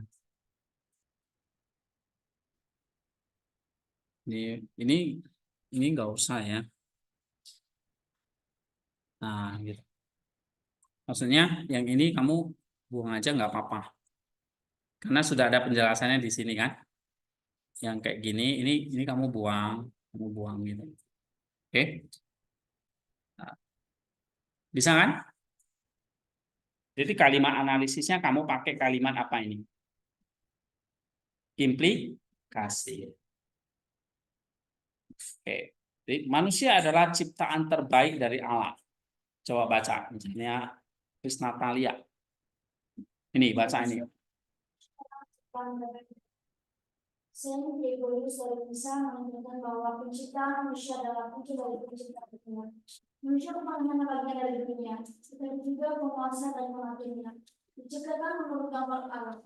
Ini nggak usah ya. Nah, gitu. Maksudnya yang ini kamu buang aja nggak apa-apa. Karena sudah ada penjelasannya di sini kan. Yang kayak gini, ini kamu buang gitu. Oke, Nah, bisa kan? Jadi kalimat analisisnya kamu pakai kalimat apa ini? Implikasi. Oke. Jadi manusia adalah ciptaan terbaik dari Allah. Coba baca, misalnya Chris Natalia. Ini baca ini. Selain Gregory sudah bisa menunjukkan bahwa penciptaan manusia adalah kunci dari penciptaan dunia. Manusia bukan bagian dari dunia, tetapi juga penguasa dan pemakinnya. Diciptakan menurut gambar Allah.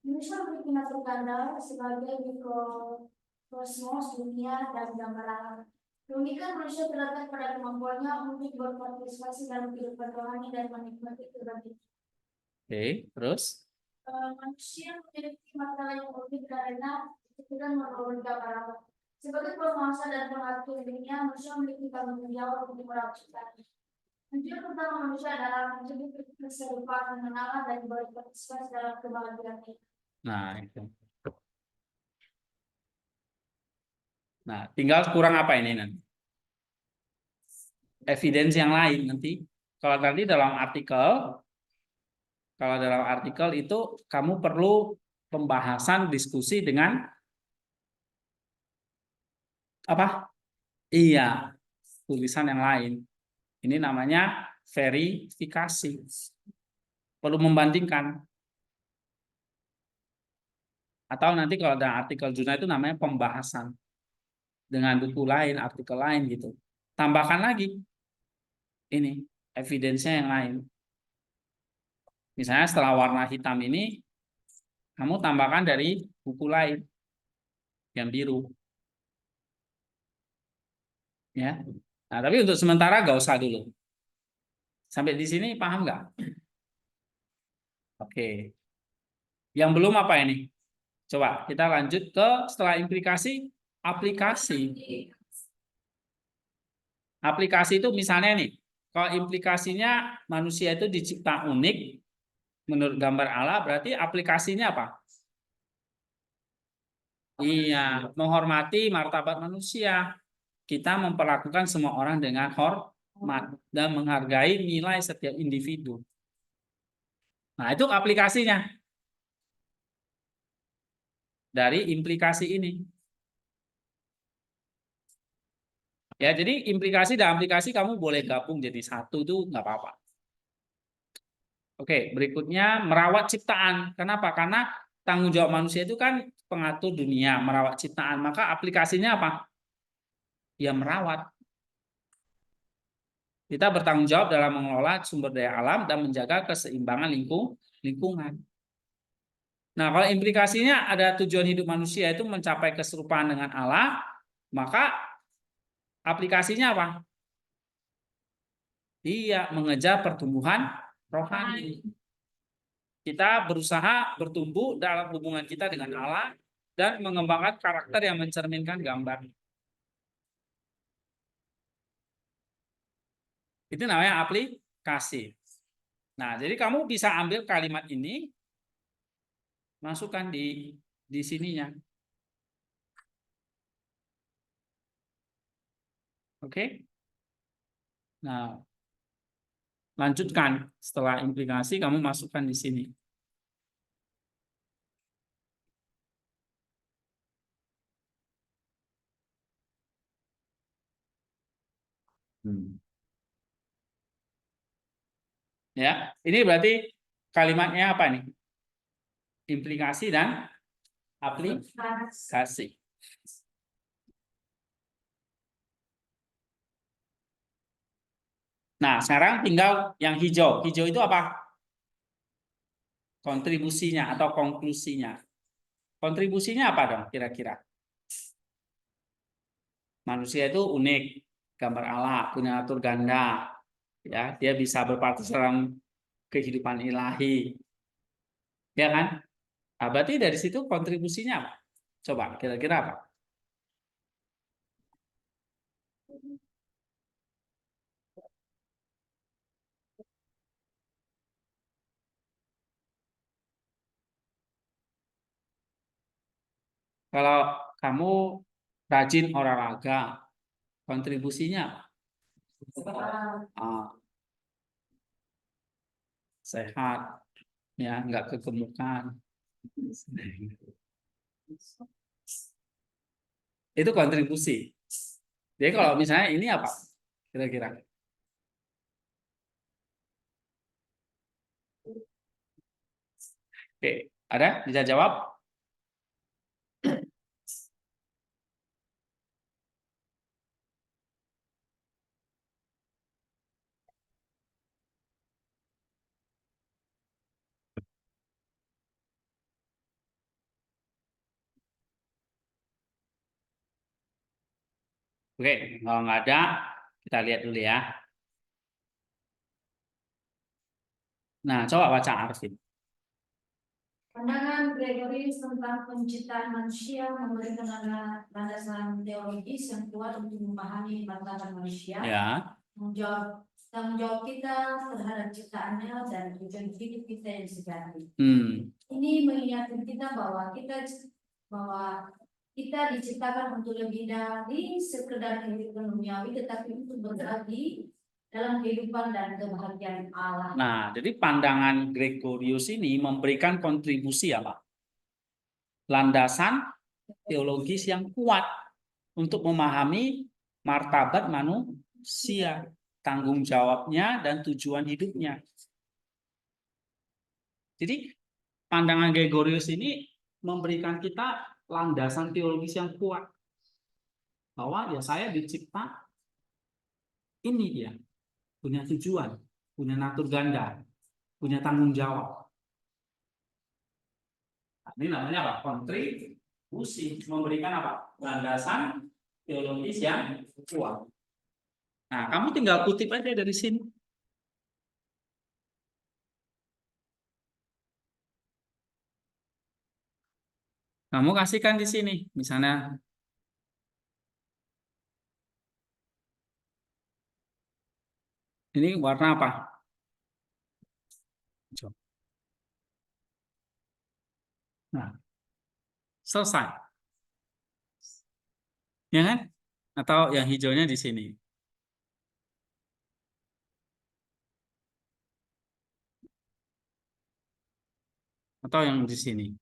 Manusia memiliki natur ganda sebagai mikrokosmos dunia dan gambar Allah. Keunikan manusia terletak pada kemampuannya untuk berpartisipasi dalam kehidupan rohani dan menikmati kebahagiaan. Oke, terus? Manusia memiliki masalah yang unik karena diciptakan menurut gambar Allah. Sebagai penguasa dan pengatur dunia, manusia memiliki tanggung jawab untuk merawat ciptaan. Tujuan utama manusia adalah mencari keserupaan dengan Allah dan berpartisipasi dalam kebahagiaan. Nah, itu. Nah, tinggal kurang apa ini nanti? Evidensi yang lain nanti. Kalau tadi dalam artikel itu kamu perlu pembahasan diskusi dengan apa? Iya, tulisan yang lain. Ini namanya verifikasi. Perlu membandingkan. Atau nanti kalau ada artikel jurnal itu namanya pembahasan dengan buku lain, artikel lain gitu. Tambahkan lagi ini evidensinya yang lain. Misalnya setelah warna hitam ini, kamu tambahkan dari buku lain yang biru. Ya. Nah, tapi untuk sementara gak usah dulu. Sampai di sini paham nggak? Oke. Yang belum apa ini? Coba kita lanjut ke setelah implikasi, aplikasi. Aplikasi itu misalnya nih, kalau implikasinya manusia itu dicipta unik menurut gambar Allah, berarti aplikasinya apa? Iya, menghormati martabat manusia. Kita memperlakukan semua orang dengan hormat dan menghargai nilai setiap individu. Nah, itu aplikasinya dari implikasi ini. Ya, jadi implikasi dan aplikasi kamu boleh gabung jadi satu itu nggak apa-apa. Oke, berikutnya merawat ciptaan. Kenapa? Karena tanggung jawab manusia itu kan pengatur dunia, merawat ciptaan. Maka aplikasinya apa? Ya merawat. Kita bertanggung jawab dalam mengelola sumber daya alam dan menjaga keseimbangan lingkungan. Nah, kalau implikasinya ada tujuan hidup manusia itu mencapai keserupaan dengan Allah, maka aplikasinya apa? Iya, mengejar pertumbuhan rohani. Kita berusaha bertumbuh dalam hubungan kita dengan Allah dan mengembangkan karakter yang mencerminkan gambar. Itu namanya aplikasi. Nah, jadi kamu bisa ambil kalimat ini, masukkan di sininya. Oke? Nah, lanjutkan. Setelah implikasi, kamu masukkan di sini. Ya, ini berarti kalimatnya apa nih? Implikasi dan aplikasi. Nah, sekarang tinggal yang hijau. Hijau itu apa? Kontribusinya atau konklusinya. Kontribusinya apa dong kira-kira? Manusia itu unik, gambar Allah, punya atur ganda. Ya, dia bisa berpartisipasi dalam kehidupan ilahi. Ya kan? Nah, berarti dari situ kontribusinya apa? Coba kira-kira apa? Kalau kamu rajin olahraga, kontribusinya ah, sehat, ya nggak kegemukan. Itu kontribusi. Jadi kalau misalnya ini apa? Kira-kira. Oke, ada? Bisa jawab? Oke, kalau nggak ada, kita lihat dulu ya. Nah, coba baca Arvin. Pandangan Gregoris tentang penciptaan manusia memberikan landasan teologis yang kuat untuk memahami martabat manusia, Ya, tanggung jawab kita terhadap ciptaannya dan tujuan hidup kita yang sejati. Ini mengingatkan kita bahwa kita diciptakan untuk lebih dari sekedar kehidupan duniawi, tetapi untuk berbagi dalam kehidupan dan kebahagiaan Allah. Nah, jadi pandangan Gregorius ini memberikan kontribusi apa? Landasan teologis yang kuat untuk memahami martabat manusia, tanggung jawabnya dan tujuan hidupnya. Jadi pandangan Gregorius ini memberikan kita landasan teologis yang kuat bahwa ya saya dicipta ini dia punya tujuan, punya natur ganda, punya tanggung jawab. Nah, ini namanya apa? Kontribusi, memberikan apa? Landasan teologis yang kuat. Nah, kamu tinggal kutip aja dari sini. Kamu kasihkan di sini, misalnya ini warna apa? Hijau. Nah, selesai. Ya kan? Atau yang hijaunya di sini. Atau yang di sini.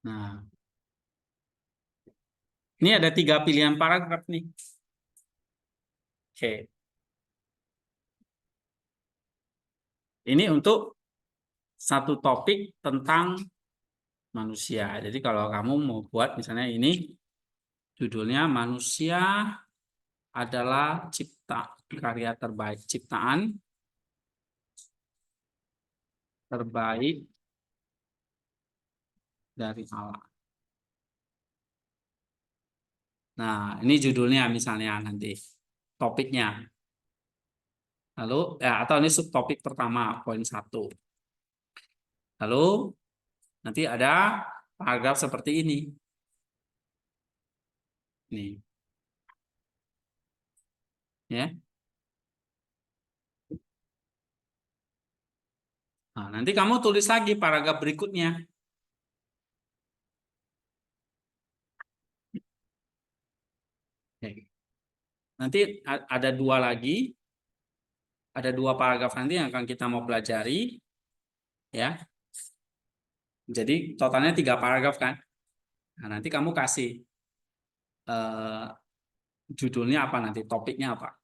Nah, ini ada 3 pilihan paragraf nih. Oke. Ini untuk satu topik tentang manusia. Jadi kalau kamu mau buat misalnya ini judulnya manusia adalah karya terbaik, ciptaan terbaik dari Allah. Nah, ini judulnya misalnya nanti topiknya. Lalu ya atau ini subtopik pertama poin 1. Lalu nanti ada paragraf seperti ini. Nih. Ya. Nah, nanti kamu tulis lagi paragraf berikutnya. Nanti ada 2 lagi. Ada 2 paragraf nanti yang akan kita mau pelajari. Ya. Jadi totalnya 3 paragraf kan. Nah, nanti kamu kasih judulnya apa nanti, topiknya apa.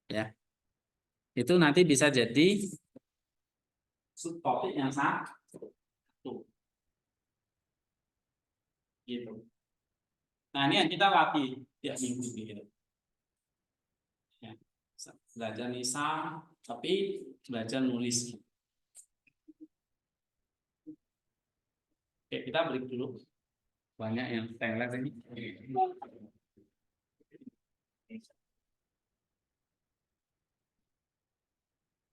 Ya. Itu nanti bisa jadi subtopik yang satu. Gitu. Nah, ini yang kita latih tiap minggu gitu. Ya. Belajar lisan, tapi belajar nulis. Oke, kita break dulu. Banyak yang saya lihat ini.